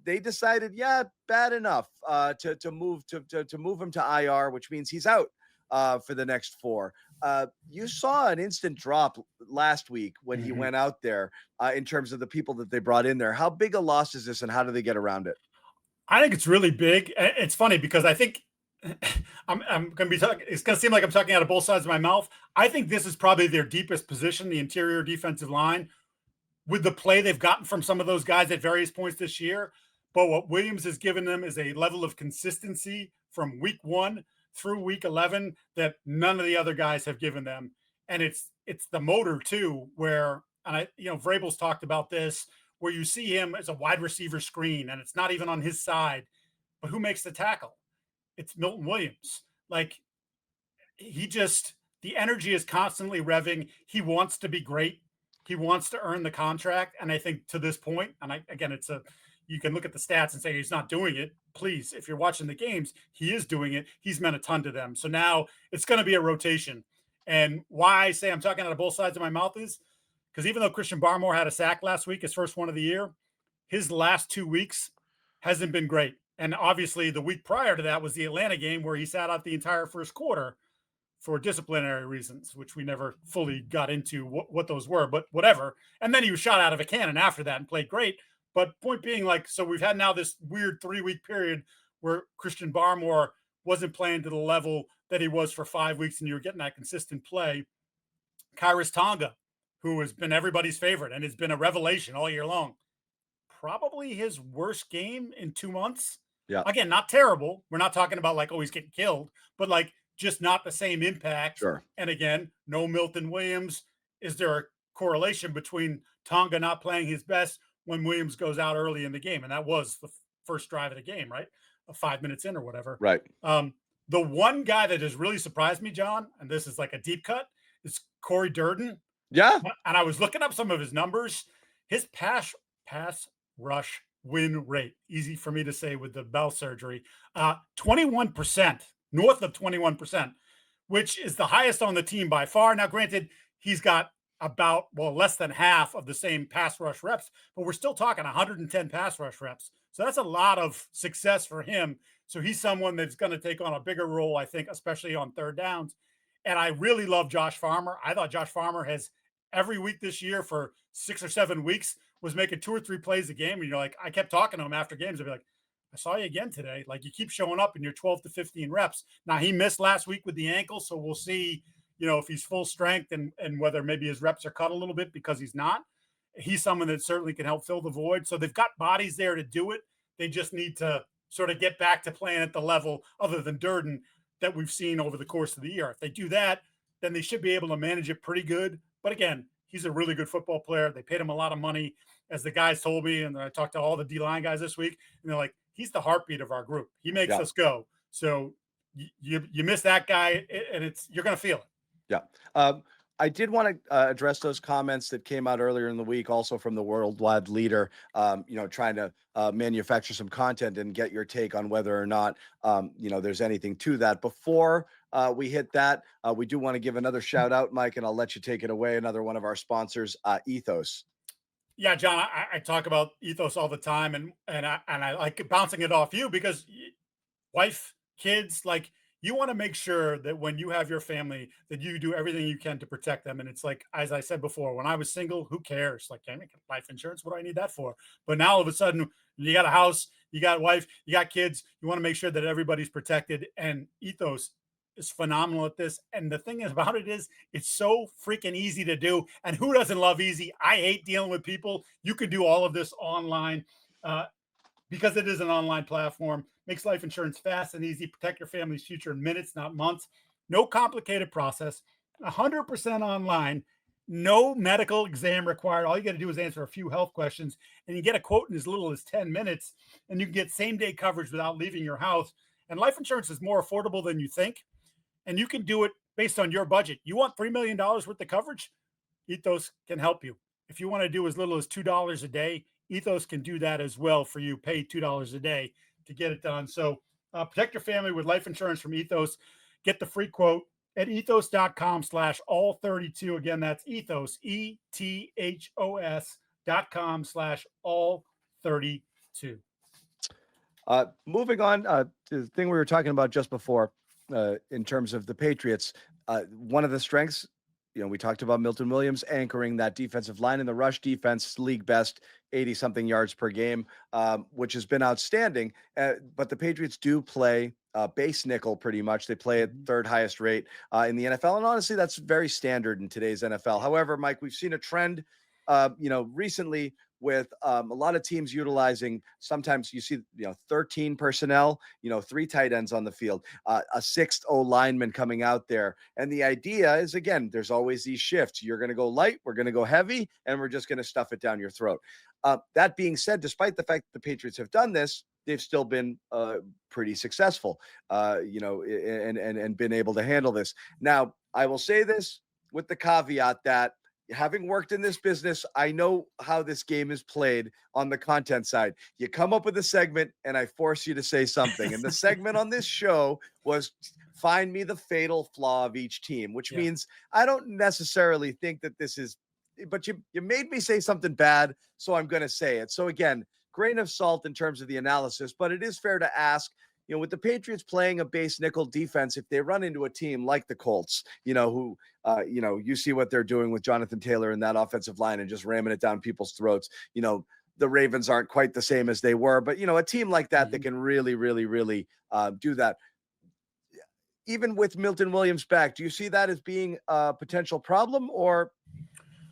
They decided, bad enough to move him to IR, which means he's out for the next 4. You saw an instant drop last week when he went out there in terms of the people that they brought in there. How big a loss is this, and how do they get around it? I think it's really big. It's funny because I think I'm going to be talking. It's going to seem like I'm talking out of both sides of my mouth. I think this is probably their deepest position, the interior defensive line, with the play they've gotten from some of those guys at various points this year. But what Williams has given them is a level of consistency from week 1 through week 11 that none of the other guys have given them. And it's the motor too, where, and Vrabel's talked about this, where you see him as a wide receiver screen and it's not even on his side, but who makes the tackle? It's Milton Williams. Like, the energy is constantly revving. He wants to be great. He wants to earn the contract. And I think to this point, and you can look at the stats and say he's not doing it. Please, if you're watching the games, he is doing it. He's meant a ton to them. So now it's going to be a rotation. And why I say I'm talking out of both sides of my mouth is because even though Christian Barmore had a sack last week, his first one of the year, his last 2 weeks hasn't been great. And obviously the week prior to that was the Atlanta game where he sat out the entire first quarter for disciplinary reasons, which we never fully got into what those were, but whatever. And then he was shot out of a cannon after that and played great. But point being, so we've had now this weird 3-week period where Christian Barmore wasn't playing to the level that he was for 5 weeks, and you were getting that consistent play. Khyiris Tonga, who has been everybody's favorite and has been a revelation all year long, probably his worst game in 2 months. Yeah. Again, not terrible. We're not talking about he's getting killed, but just not the same impact. Sure. And again, no Milton Williams. Is there a correlation between Tonga not playing his best when Williams goes out early in the game? And that was the first drive of the game, right? 5 minutes in or whatever. Right. The one guy that has really surprised me, John, and this is like a deep cut, is Corey Durden. Yeah. And I was looking up some of his numbers. His pass rush win rate, easy for me to say with the bell surgery, 21%, north of 21%, which is the highest on the team by far. Now, granted, he's got less than half of the same pass rush reps, but we're still talking 110 pass rush reps. So that's a lot of success for him. So he's someone that's going to take on a bigger role, I think, especially on third downs. And I really love Josh Farmer. I thought Josh Farmer has every week this year for 6 or 7 weeks was making 2 or 3 plays a game. And you're like, I kept talking to him after games. I'd be like, I saw you again today. You keep showing up in your 12 to 15 reps. Now he missed last week with the ankle. So we'll see, if he's full strength and whether maybe his reps are cut a little bit because he's not. He's someone that certainly can help fill the void. So they've got bodies there to do it. They just need to sort of get back to playing at the level other than Durden that we've seen over the course of the year. If they do that, then they should be able to manage it pretty good. But again, he's a really good football player. They paid him a lot of money, as the guys told me, and I talked to all the D-line guys this week, and they're like, he's the heartbeat of our group. He makes us go. So you miss that guy, and you're going to feel it. Yeah. I did want to address those comments that came out earlier in the week, also from the worldwide leader, trying to manufacture some content and get your take on whether or not, there's anything to that. Before we hit that, we do want to give another shout out, Mike, and I'll let you take it away. Another one of our sponsors, Ethos. Yeah, John, I talk about Ethos all the time, and I like bouncing it off you because wife, kids, like, you want to make sure that when you have your family that you do everything you can to protect them. And it's like, as I said before, when I was single, who cares? Like, can I get life insurance? What do I need that for? But now all of a sudden you got a house, you got a wife, you got kids. You want to make sure that everybody's protected. And Ethos is phenomenal at this. And the thing about it is, it's so freaking easy to do. And who doesn't love easy? I hate dealing with people. You can do all of this online. Because it is an online platform, makes life insurance fast and easy. Protect your family's future in minutes, not months. No complicated process. 100% online. No medical exam required. All you got to do is answer a few health questions, and you get a quote in as little as 10 minutes, and you can get same-day coverage without leaving your house. And life insurance is more affordable than you think, and you can do it based on your budget. You want $3 million worth of coverage? Ethos can help you. If you want to do as little as $2 a day, Ethos can do that as well for you. Pay $2 a day to get it done. So protect your family with life insurance from Ethos. Get the free quote at ethos.com/all32. Again, that's Ethos, ethos.com/all32. Moving on to the thing we were talking about just before, in terms of the Patriots, one of the strengths, we talked about Milton Williams anchoring that defensive line in the rush defense, league best 80-something yards per game, which has been outstanding. But the Patriots do play base nickel pretty much. They play at third highest rate in the NFL. And honestly, that's very standard in today's NFL. However, Mike, we've seen a trend, recently with a lot of teams utilizing, sometimes you see, 13 personnel, 3 tight ends on the field, a 6th O lineman coming out there. And the idea is, again, there's always these shifts. You're going to go light, we're going to go heavy, and we're just going to stuff it down your throat. That being said, despite the fact that the Patriots have done this, they've still been pretty successful, and been able to handle this. Now, I will say this with the caveat that, having worked in this business, I know how this game is played on the content side. You come up with a segment and I force you to say something. And the segment on this show was find me the fatal flaw of each team, which means I don't necessarily think that this is, but you made me say something bad, so I'm going to say it. So again, grain of salt in terms of the analysis, but it is fair to ask, with the Patriots playing a base nickel defense, if they run into a team like the Colts, who, you see what they're doing with Jonathan Taylor in that offensive line and just ramming it down people's throats. The Ravens aren't quite the same as they were, but, a team like that, that can really, really, really do that. Even with Milton Williams back, do you see that as being a potential problem, or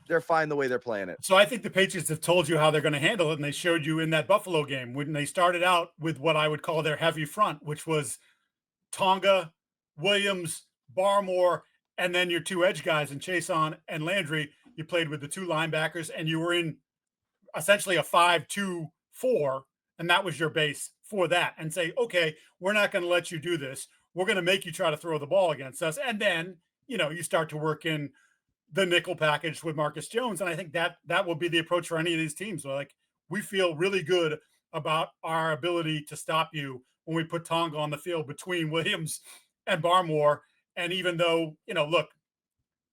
they're fine the way they're playing it? So I think the Patriots have told you how they're going to handle it, and they showed you in that Buffalo game when they started out with what I would call their heavy front, which was Tonga, Williams, Barmore, and then your 2 edge guys in Chason and Landry. You played with the 2 linebackers, and you were in essentially a 5-2-4, and that was your base for that. And say, okay, we're not going to let you do this. We're going to make you try to throw the ball against us. And then, you start to work in the nickel package with Marcus Jones. And I think that will be the approach for any of these teams. So, like, we feel really good about our ability to stop you when we put Tonga on the field between Williams and Barmore. And even though, look,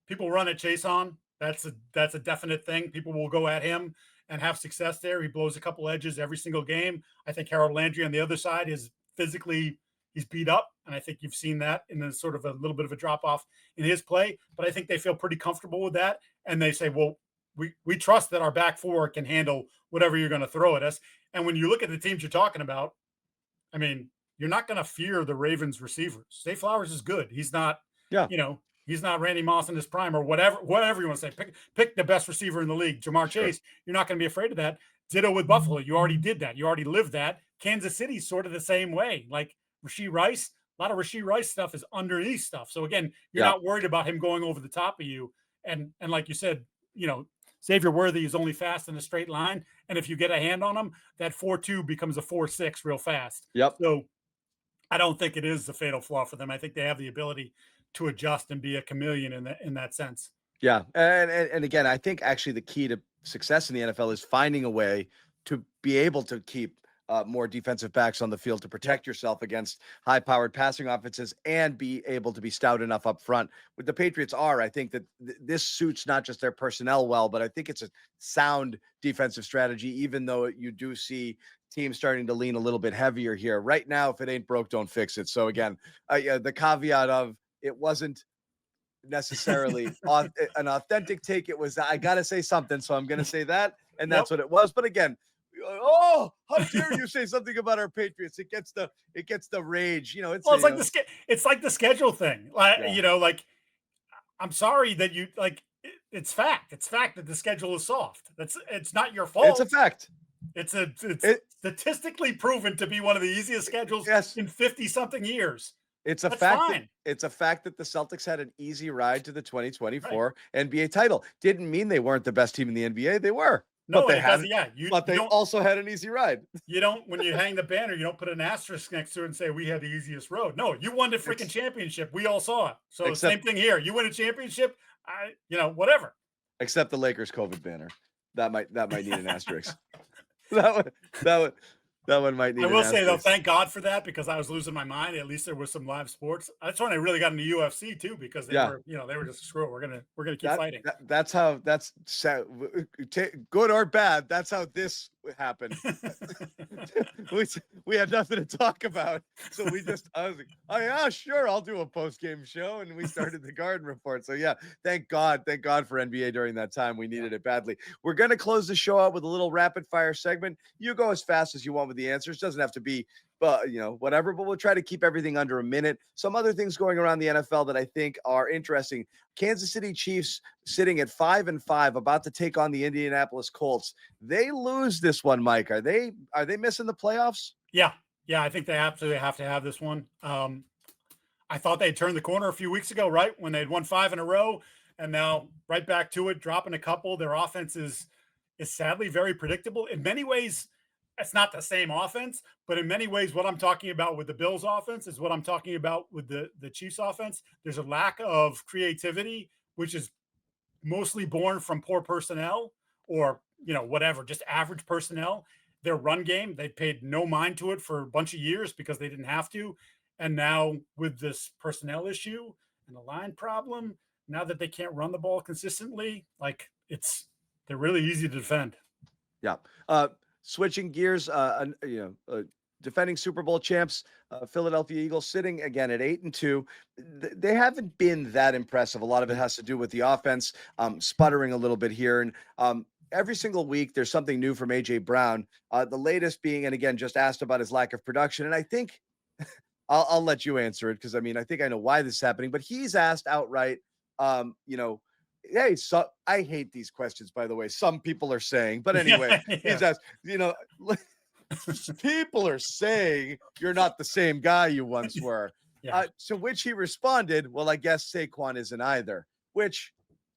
people run at Chason, that's a definite thing. People will go at him and have success there. He blows a couple edges every single game. I think Harold Landry on the other side is physically, he's beat up. And I think you've seen that in a sort of a little bit of a drop off in his play, but I think they feel pretty comfortable with that. And they say, well, we trust that our back 4 can handle whatever you're going to throw at us. And when you look at the teams you're talking about, I mean, you're not going to fear the Ravens receivers. Zay Flowers is good. He's not, He's not Randy Moss in his prime or whatever you want to say. Pick the best receiver in the league, Jamar Chase. You're not going to be afraid of that. Ditto with Buffalo. You already did that. You already lived that. Kansas City's sort of the same way. Like Rashee Rice, a lot of Rashee Rice stuff is underneath stuff. So again, you're not worried about him going over the top of you. And like you said, Xavier Worthy is only fast in a straight line. And if you get a hand on him, that 4.2 becomes a 4.6 real fast. Yep. So I don't think it is the fatal flaw for them. I think they have the ability to adjust and be a chameleon in that sense. Yeah. And again, I think actually the key to success in the NFL is finding a way to be able to keep more defensive backs on the field to protect yourself against high-powered passing offenses and be able to be stout enough up front. What the Patriots are, I think that this suits not just their personnel well, but I think it's a sound defensive strategy, even though you do see teams starting to lean a little bit heavier here. Right now, if it ain't broke, don't fix it. So again, the caveat of it wasn't necessarily an authentic take. It was, I got to say something, so I'm going to say that, and that's what it was. But again, oh, how dare you say something about our Patriots? It gets the rage. It's like the schedule thing. Like I'm sorry that you like. It's fact. It's fact that the schedule is soft. It's not your fault. It's a fact. It's statistically proven to be one of the easiest schedules in 50-something years. It's a fact. It's a fact that the Celtics had an easy ride to the 2024 NBA title. Didn't mean they weren't the best team in the NBA. They were. No, but they also had an easy ride. You don't, when you hang the banner, you don't put an asterisk next to it and say we had the easiest road. No, you won the freaking championship. We all saw it. So same thing here. You win a championship, whatever. Except the Lakers COVID banner. That might need an asterisk. That one might need. I will say though, thank God for that, because I was losing my mind. At least there was some live sports. That's when I really got into UFC too, because they were just screw it. We're gonna keep fighting. That's good or bad. That's how this happened. we had nothing to talk about, so I was like, oh yeah, sure, I'll do a post game show, and we started the Garden Report. So yeah, thank God for NBA during that time. We needed it badly. We're gonna close the show out with a little rapid fire segment. You go as fast as you want with the answers. Doesn't have to be, whatever, but we'll try to keep everything under a minute. Some other things going around the NFL that I think are interesting. Kansas City Chiefs sitting at 5-5, about to take on the Indianapolis Colts. They lose this one, Mike. Are they missing the playoffs? Yeah, I think they absolutely have to have this one. I thought they turned the corner a few weeks ago, right, when they'd won 5 in a row, and now right back to it, dropping a couple. Their offense is sadly very predictable. In many ways, it's not the same offense, but in many ways, what I'm talking about with the Bills offense is what I'm talking about with the Chiefs offense. There's a lack of creativity, which is mostly born from poor personnel or, whatever, just average personnel. Their run game, they paid no mind to it for a bunch of years because they didn't have to. And now with this personnel issue and the line problem, now that they can't run the ball consistently, they're really easy to defend. Yeah. Switching gears, defending Super Bowl champs, Philadelphia Eagles, sitting again at 8-2. They haven't been that impressive. A lot of it has to do with the offense sputtering a little bit here. And every single week, there's something new from A.J. Brown. The latest being, and again, just asked about his lack of production. And I think I'll let you answer it, because I think I know why this is happening. But he's asked outright, hey, so I hate these questions, by the way. Some people are saying, but anyway, he's asked, people are saying you're not the same guy you once were. To which he responded, well, I guess Saquon isn't either, which,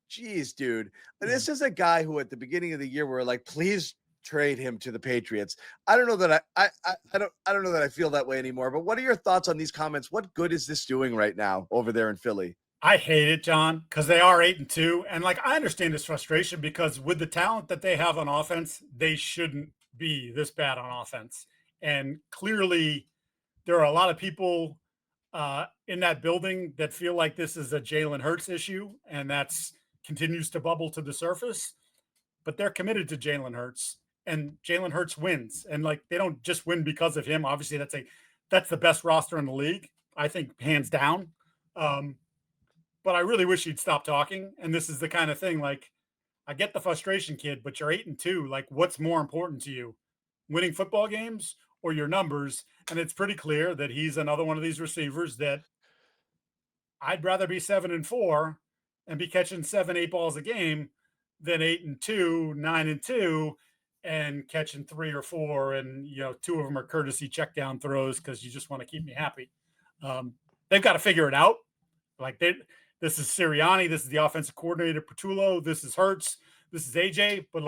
geez, dude, this is a guy who at the beginning of the year we're like, please trade him to the Patriots. I don't know that I don't know that I feel that way anymore, but what are your thoughts on these comments? What good is this doing right now over there in Philly? I hate it, John, because they are 8-2. And I understand this frustration, because with the talent that they have on offense, they shouldn't be this bad on offense. And clearly there are a lot of people in that building that feel like this is a Jalen Hurts issue, and that's continues to bubble to the surface, but they're committed to Jalen Hurts, and Jalen Hurts wins. And they don't just win because of him. Obviously that's the best roster in the league, I think, hands down. But I really wish he'd stop talking. And this is the kind of thing, I get the frustration, kid, but you're 8-2. What's more important to you, winning football games or your numbers? And it's pretty clear that he's another one of these receivers that I'd rather be 7-4 and be catching 7-8 balls a game than 8-2, 9-2, and catching 3 or 4, and 2 of them are courtesy check down throws because you just want to keep me happy. They've got to figure it out. Like this is Sirianni, this is the offensive coordinator Patullo, this is Hurts, this is AJ. But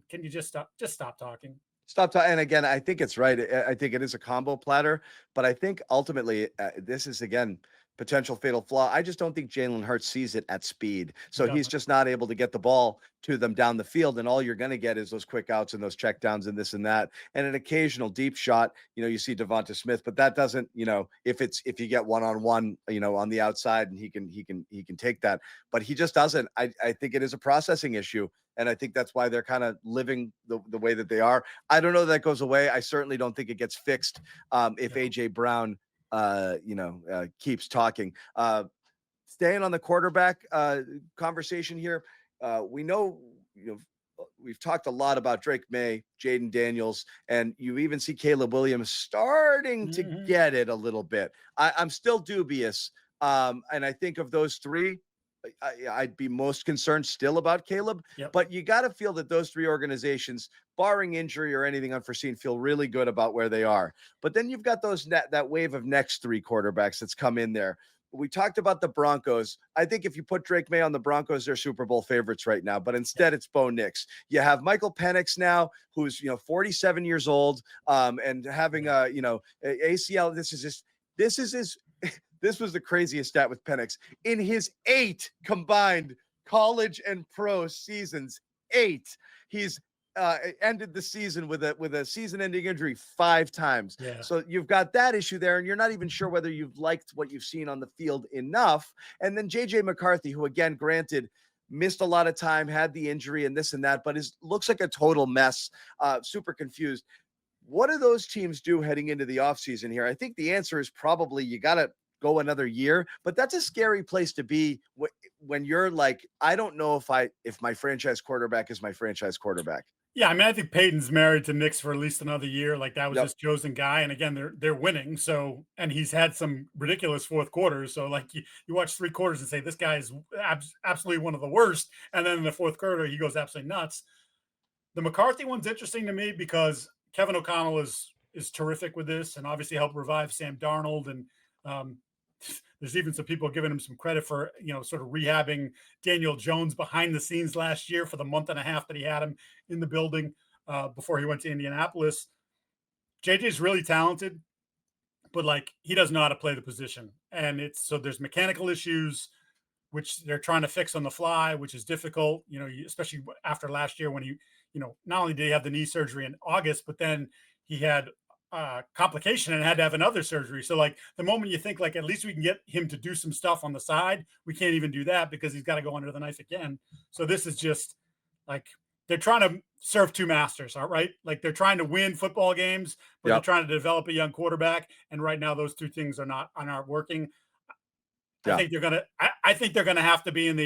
can you just stop talking? Stop talking. And again, I think it's right. I think it is a combo platter, but I think ultimately this is, again, potential fatal flaw. I just don't think Jalen Hurts sees it at speed. So he's just not able to get the ball to them down the field. And all you're going to get is those quick outs and those check downs and this and that. And an occasional deep shot, you see Devonta Smith, but that doesn't, if you get one-on-one, on the outside, and he can take that, but he just doesn't. I think it is a processing issue. And I think that's why they're kind of living the way that they are. I don't know that goes away. I certainly don't think it gets fixed if AJ Brown keeps talking. Staying on the quarterback conversation here, we know, we've talked a lot about Drake Maye, Jaden Daniels, and you even see Caleb Williams starting to get it a little bit. I'm still dubious. And I think of those three, I'd be most concerned still about Caleb, but you got to feel that those three organizations, barring injury or anything unforeseen, feel really good about where they are. But then you've got that wave of next three quarterbacks that's come in there. We talked about the Broncos. I think if you put Drake Maye on the Broncos, they're Super Bowl favorites right now, but instead it's Bo Nix. You have Michael Penix now, who's, 47 years old, and having ACL. This was the craziest stat with Penix. In his 8 combined college and pro seasons, 8, he's ended the season with a season-ending injury 5 times. Yeah. So you've got that issue there, and you're not even sure whether you've liked what you've seen on the field enough. And then J.J. McCarthy, who, again, granted, missed a lot of time, had the injury and this and that, but looks like a total mess, super confused. What do those teams do heading into the offseason here? I think the answer is probably you got to go another year, but that's a scary place to be when you're like, I don't know if my franchise quarterback is my franchise quarterback. Yeah, I think Peyton's married to Nix for at least another year. Like, that was his chosen guy. And again, they're winning. So, and he's had some ridiculous fourth quarters. So, like, you watch 3 quarters and say, this guy is absolutely one of the worst. And then in the fourth quarter, he goes absolutely nuts. The McCarthy one's interesting to me because Kevin O'Connell is terrific with this, and obviously helped revive Sam Darnold. And there's even some people giving him some credit for, sort of rehabbing Daniel Jones behind the scenes last year for the month and a half that he had him in the building before he went to Indianapolis. JJ's really talented, but he doesn't know how to play the position. And so there's mechanical issues, which they're trying to fix on the fly, which is difficult, especially after last year when not only did he have the knee surgery in August, but then he had complication and had to have another surgery. So the moment you think at least we can get him to do some stuff on the side, we can't even do that because he's got to go under the knife again. So this is just they're trying to serve 2 masters, all right? They're trying to win football games, but they're trying to develop a young quarterback. And right now those 2 things are not working. I think they're gonna have to be in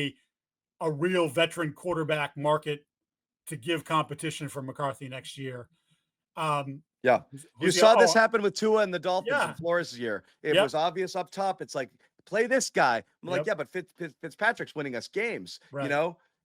a real veteran quarterback market to give competition for McCarthy next year. You saw this happen with Tua and the Dolphins in Flores' year. It was obvious up top. It's like, play this guy. I'm like, but Fitzpatrick's winning us games,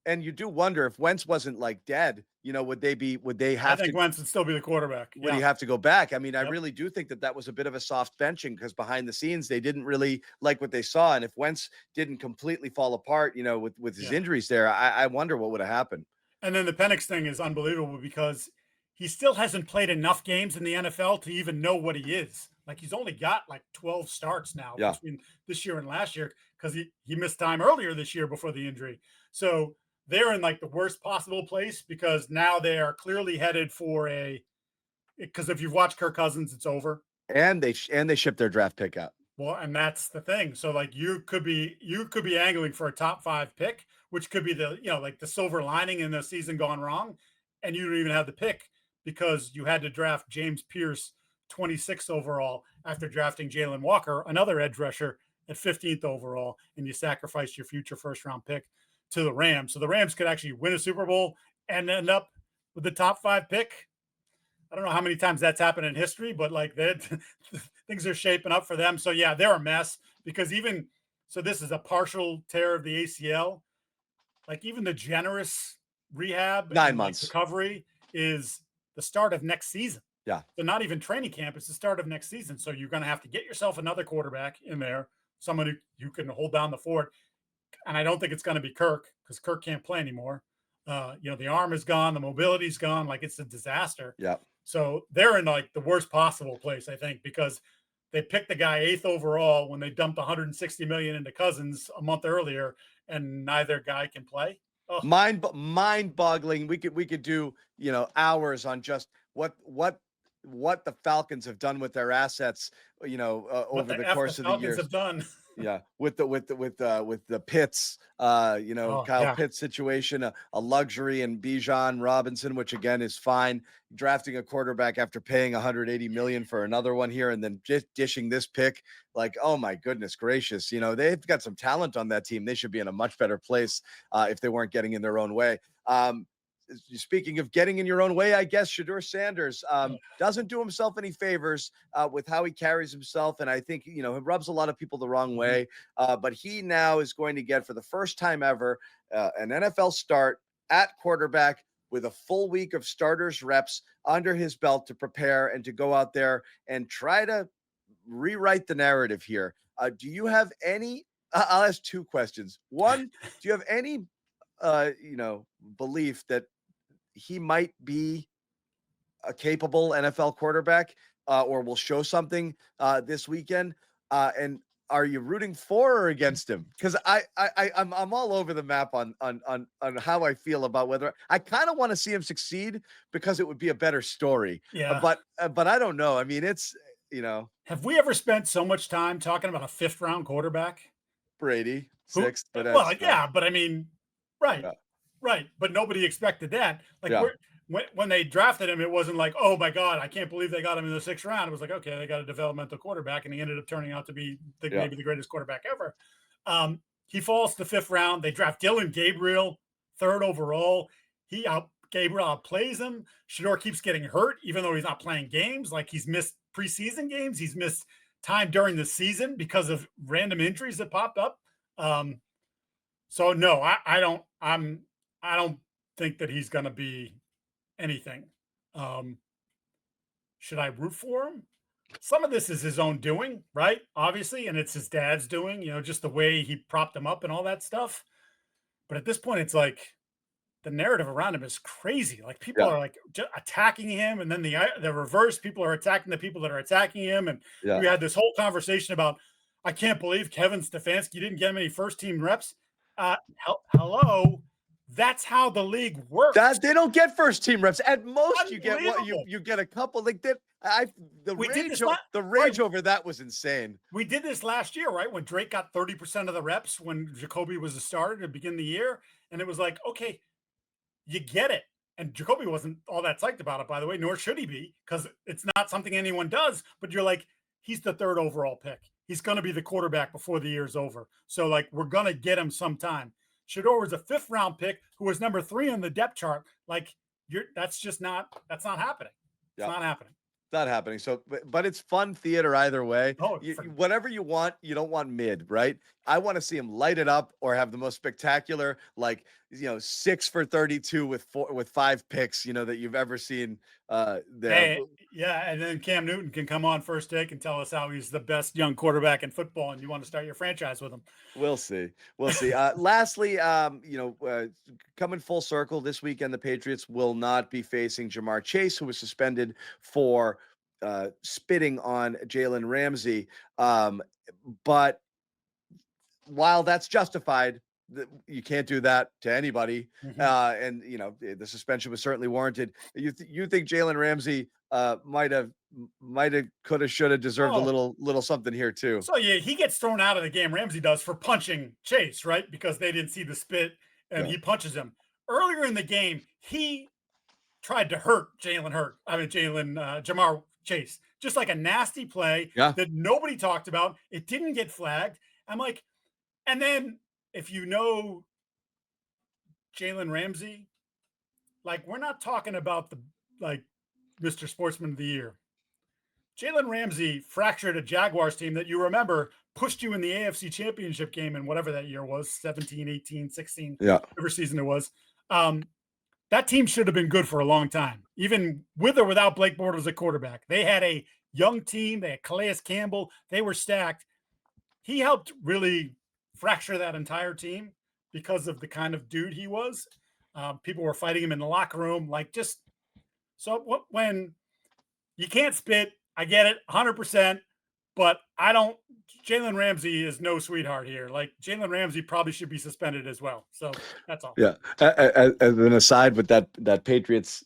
And you do wonder if Wentz wasn't dead, would they have to? I think Wentz would still be the quarterback. Would he have to go back? I mean, I really do think that was a bit of a soft benching because behind the scenes, they didn't really like what they saw. And if Wentz didn't completely fall apart, with his injuries there, I wonder what would have happened. And then the Penix thing is unbelievable because he still hasn't played enough games in the NFL to even know what he is. He's only got 12 starts now between this year and last year because he missed time earlier this year before the injury. So they're in the worst possible place because now they are clearly headed for because if you've watched Kirk Cousins, it's over. And they shipped their draft pick out. Well, and that's the thing. So you could be angling for a top 5 pick, which could be the the silver lining in the season gone wrong, and you don't even have the pick because you had to draft James Pierce 26th overall after drafting Jalen Walker, another edge rusher, at 15th overall, and you sacrificed your future first-round pick to the Rams. So the Rams could actually win a Super Bowl and end up with the top 5 pick. I don't know how many times that's happened in history, but like that things are shaping up for them. So yeah, they're a mess because this is a partial tear of the ACL. Like even the generous rehab 9 and like months. recovery is the start of next season. Yeah. So not even training camp, it's the start of next season. So you're going to have to get yourself another quarterback in there, someone who can hold down the fort. And I don't think it's going to be Kirk because Kirk can't play anymore. The arm is gone, the mobility's gone. Like it's a disaster. Yeah. So they're in like the worst possible place, I think, because they picked the guy 8th overall when they dumped 160 million into Cousins a month earlier, and neither guy can play. Ugh. Mind-boggling. We could do, hours on just what the Falcons have done with their assets, over the course of the Falcons years. have done. Yeah, with the Pitts, Kyle Pitts situation, a luxury, and Bijan Robinson, which again is fine. Drafting a quarterback after paying 180 million for another one here, and then just dishing this pick, like, oh my goodness gracious, they've got some talent on that team. They should be in a much better place if they weren't getting in their own way. Speaking of getting in your own way, I guess Shedeur Sanders doesn't do himself any favors with how he carries himself. And I think, he rubs a lot of people the wrong way. But he now is going to get, for the first time ever, an NFL start at quarterback with a full week of starters reps under his belt to prepare and to go out there and try to rewrite the narrative here. Do you have any, I'll ask 2 questions. One, do you have any, belief that he might be a capable NFL quarterback or will show something this weekend? And are you rooting for or against him? Because I'm all over the map on how I feel about whether I kind of want to see him succeed because it would be a better story. Yeah. But I don't know. I mean, it's, Have we ever spent so much time talking about a 5th round quarterback? Brady, 6th. But but I mean, right. Yeah. Right. But nobody expected that. Like Yeah. when they drafted him, it wasn't like, oh my God, I can't believe they got him in the 6th round. It was like, okay, they got a developmental quarterback, and he ended up turning out to be maybe the greatest quarterback ever. He falls to the 5th round. They draft Dylan Gabriel, 3rd overall. Gabriel outplays him. Shedeur keeps getting hurt, even though he's not playing games. Like he's missed preseason games. He's missed time during the season because of random injuries that popped up. So no, I don't think that he's going to be anything. Should I root for him? Some of this is his own doing, right? Obviously, and it's his dad's doing, just the way he propped him up and all that stuff. But at this point, it's like the narrative around him is crazy. Like people are like just attacking him, and then the reverse, people are attacking the people that are attacking him. And we had this whole conversation about, I can't believe Kevin Stefanski didn't get him any first team reps. Hello. That's how the league works. They don't get first team reps. At most, you get you get a couple. Like that, the rage over that was insane. We did this last year, right? When Drake got 30% of the reps when Jacoby was a starter to begin the year, and it was like, okay, you get it. And Jacoby wasn't all that psyched about it, by the way, nor should he be, because it's not something anyone does. But you're like, he's the 3rd overall pick. He's going to be the quarterback before the year's over. So, like, we're going to get him sometime. Shedeur was a 5th round pick who was number 3 on the depth chart. Like, that's not happening. It's not happening. Not happening. So, but it's fun theater either way. Whatever you want, you don't want mid, right? I want to see him light it up or have the most spectacular, 6 for 32 with 5 picks, that you've ever seen. There. And then Cam Newton can come on first take and tell us how he's the best young quarterback in football, and you want to start your franchise with him. We'll see. Lastly, coming full circle this weekend, the Patriots will not be facing Jamar Chase, who was suspended for spitting on Jalen Ramsey. But while that's justified, you can't do that to anybody. And the suspension was certainly warranted. You think Jalen Ramsey might have, could have, should have deserved a little something here too. So yeah, he gets thrown out of the game. Ramsey does for punching Chase, right? Because they didn't see the spit, and he punches him. Earlier in the game, he tried to hurt Jamar Chase, just like a nasty play that nobody talked about. It didn't get flagged. I'm like, and then if you know Jalen Ramsey, like, we're not talking about Mr. Sportsman of the Year. Jalen Ramsey fractured a Jaguars team that you remember pushed you in the AFC Championship game in whatever that year was, 17, 18, 16, whatever season it was. That team should have been good for a long time, even with or without Blake Bortles at quarterback. They had a young team. They had Calais Campbell. They were stacked. He helped really fracture that entire team because of the kind of dude he was. People were fighting him in the locker room. When you can't spit, I get it 100%, but Jalen Ramsey is no sweetheart here. Jalen Ramsey probably should be suspended as well. So that's all. Yeah. As an aside with that Patriots,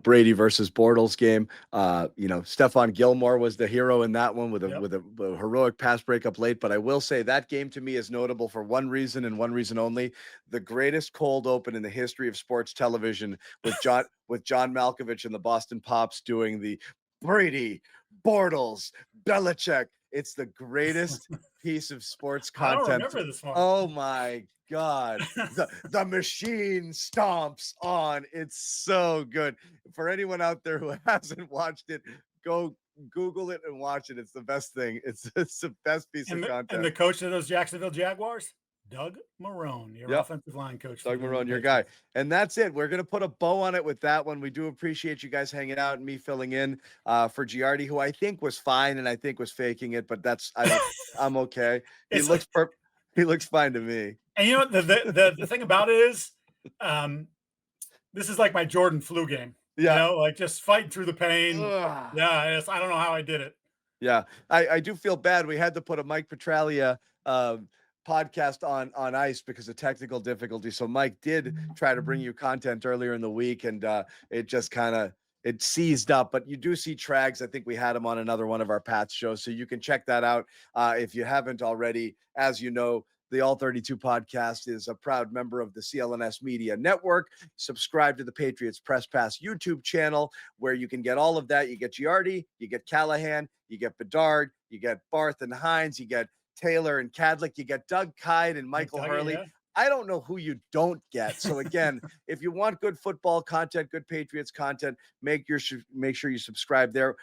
Brady versus Bortles game, Stephon Gilmore was the hero in that one with a heroic pass breakup late. But I will say that game to me is notable for one reason and one reason only: the greatest cold open in the history of sports television with John Malkovich and the Boston Pops doing the Brady, Bortles, Belichick. It's the greatest piece of sports content. I don't remember this one. Oh my God. The machine stomps on. It's so good. For anyone out there who hasn't watched it, go Google it and watch it. It's the best thing. It's the best piece of content. And the coach of those Jacksonville Jaguars? Doug Marrone, your offensive line coach. Doug Marrone, your guy. And that's it. We're going to put a bow on it with that one. We do appreciate you guys hanging out and me filling in for Giardi, who I think was fine and I think was faking it, but I'm okay. He looks fine to me. And you know what the thing about it is, this is like my Jordan flu game. Yeah. Just fighting through the pain. Ugh. Yeah, I don't know how I did it. Yeah, I do feel bad. We had to put a Mike Petralia podcast on ice because of technical difficulty. So Mike did try to bring you content earlier in the week, and it just it seized up. But you do see Trags. I think we had him on another one of our Pats shows, so you can check that out if you haven't already. As you know, the All 32 podcast is a proud member of the CLNS Media Network. Subscribe to the Patriots Press Pass YouTube channel, where you can get all of that. You get Giardi, you get Callahan, you get Bedard, you get Barth and Hines, you get Taylor and Cadlick, you get Doug Kyde and Michael Hurley. Yeah. I don't know who you don't get. So again, if you want good football content, good Patriots content, make sure you subscribe there.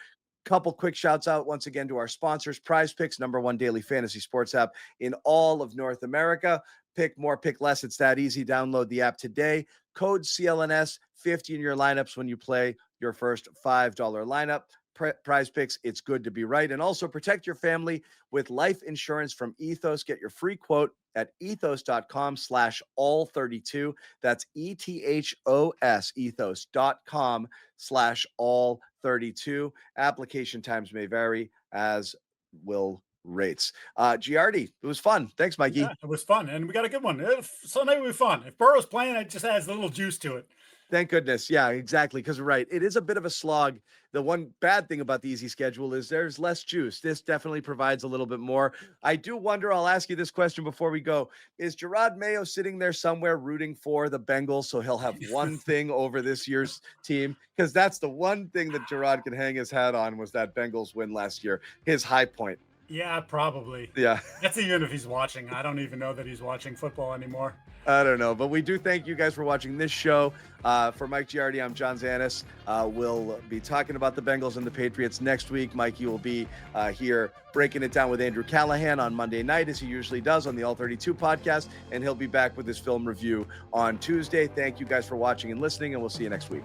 Couple quick shouts out once again to our sponsors: Prizepicks, #1 daily fantasy sports app in all of North America. Pick more, pick less. It's that easy. Download the app today. Code CLNS 50 in your lineups when you play your first $5 lineup. Prizepicks, it's good to be right. And also protect your family with life insurance from Ethos. Get your free quote at ethos.com/all32. That's ETHOS, ethos.com/all32. Application times may vary, as will rates. Giardi, it was fun. Thanks, Mikey. Yeah, it was fun. And we got a good one. Sunday will be fun. If Burrow's playing, it just adds a little juice to it. Thank goodness. Yeah, exactly. Because right, it is a bit of a slog. The one bad thing about the easy schedule is there's less juice. This definitely provides a little bit more. I do wonder, I'll ask you this question before we go. Is Jerod Mayo sitting there somewhere rooting for the Bengals so he'll have one thing over this year's team? Because that's the one thing that Jerod can hang his hat on, was that Bengals win last year, his high point. Yeah, probably. Yeah. That's even if he's watching. I don't even know that he's watching football anymore. I don't know, but we do thank you guys for watching this show. For Mike Giardi, I'm John Zannis. We'll be talking about the Bengals and the Patriots next week. Mikey will be here breaking it down with Andrew Callahan on Monday night, as he usually does on the All 32 podcast, and he'll be back with his film review on Tuesday. Thank you guys for watching and listening, and we'll see you next week.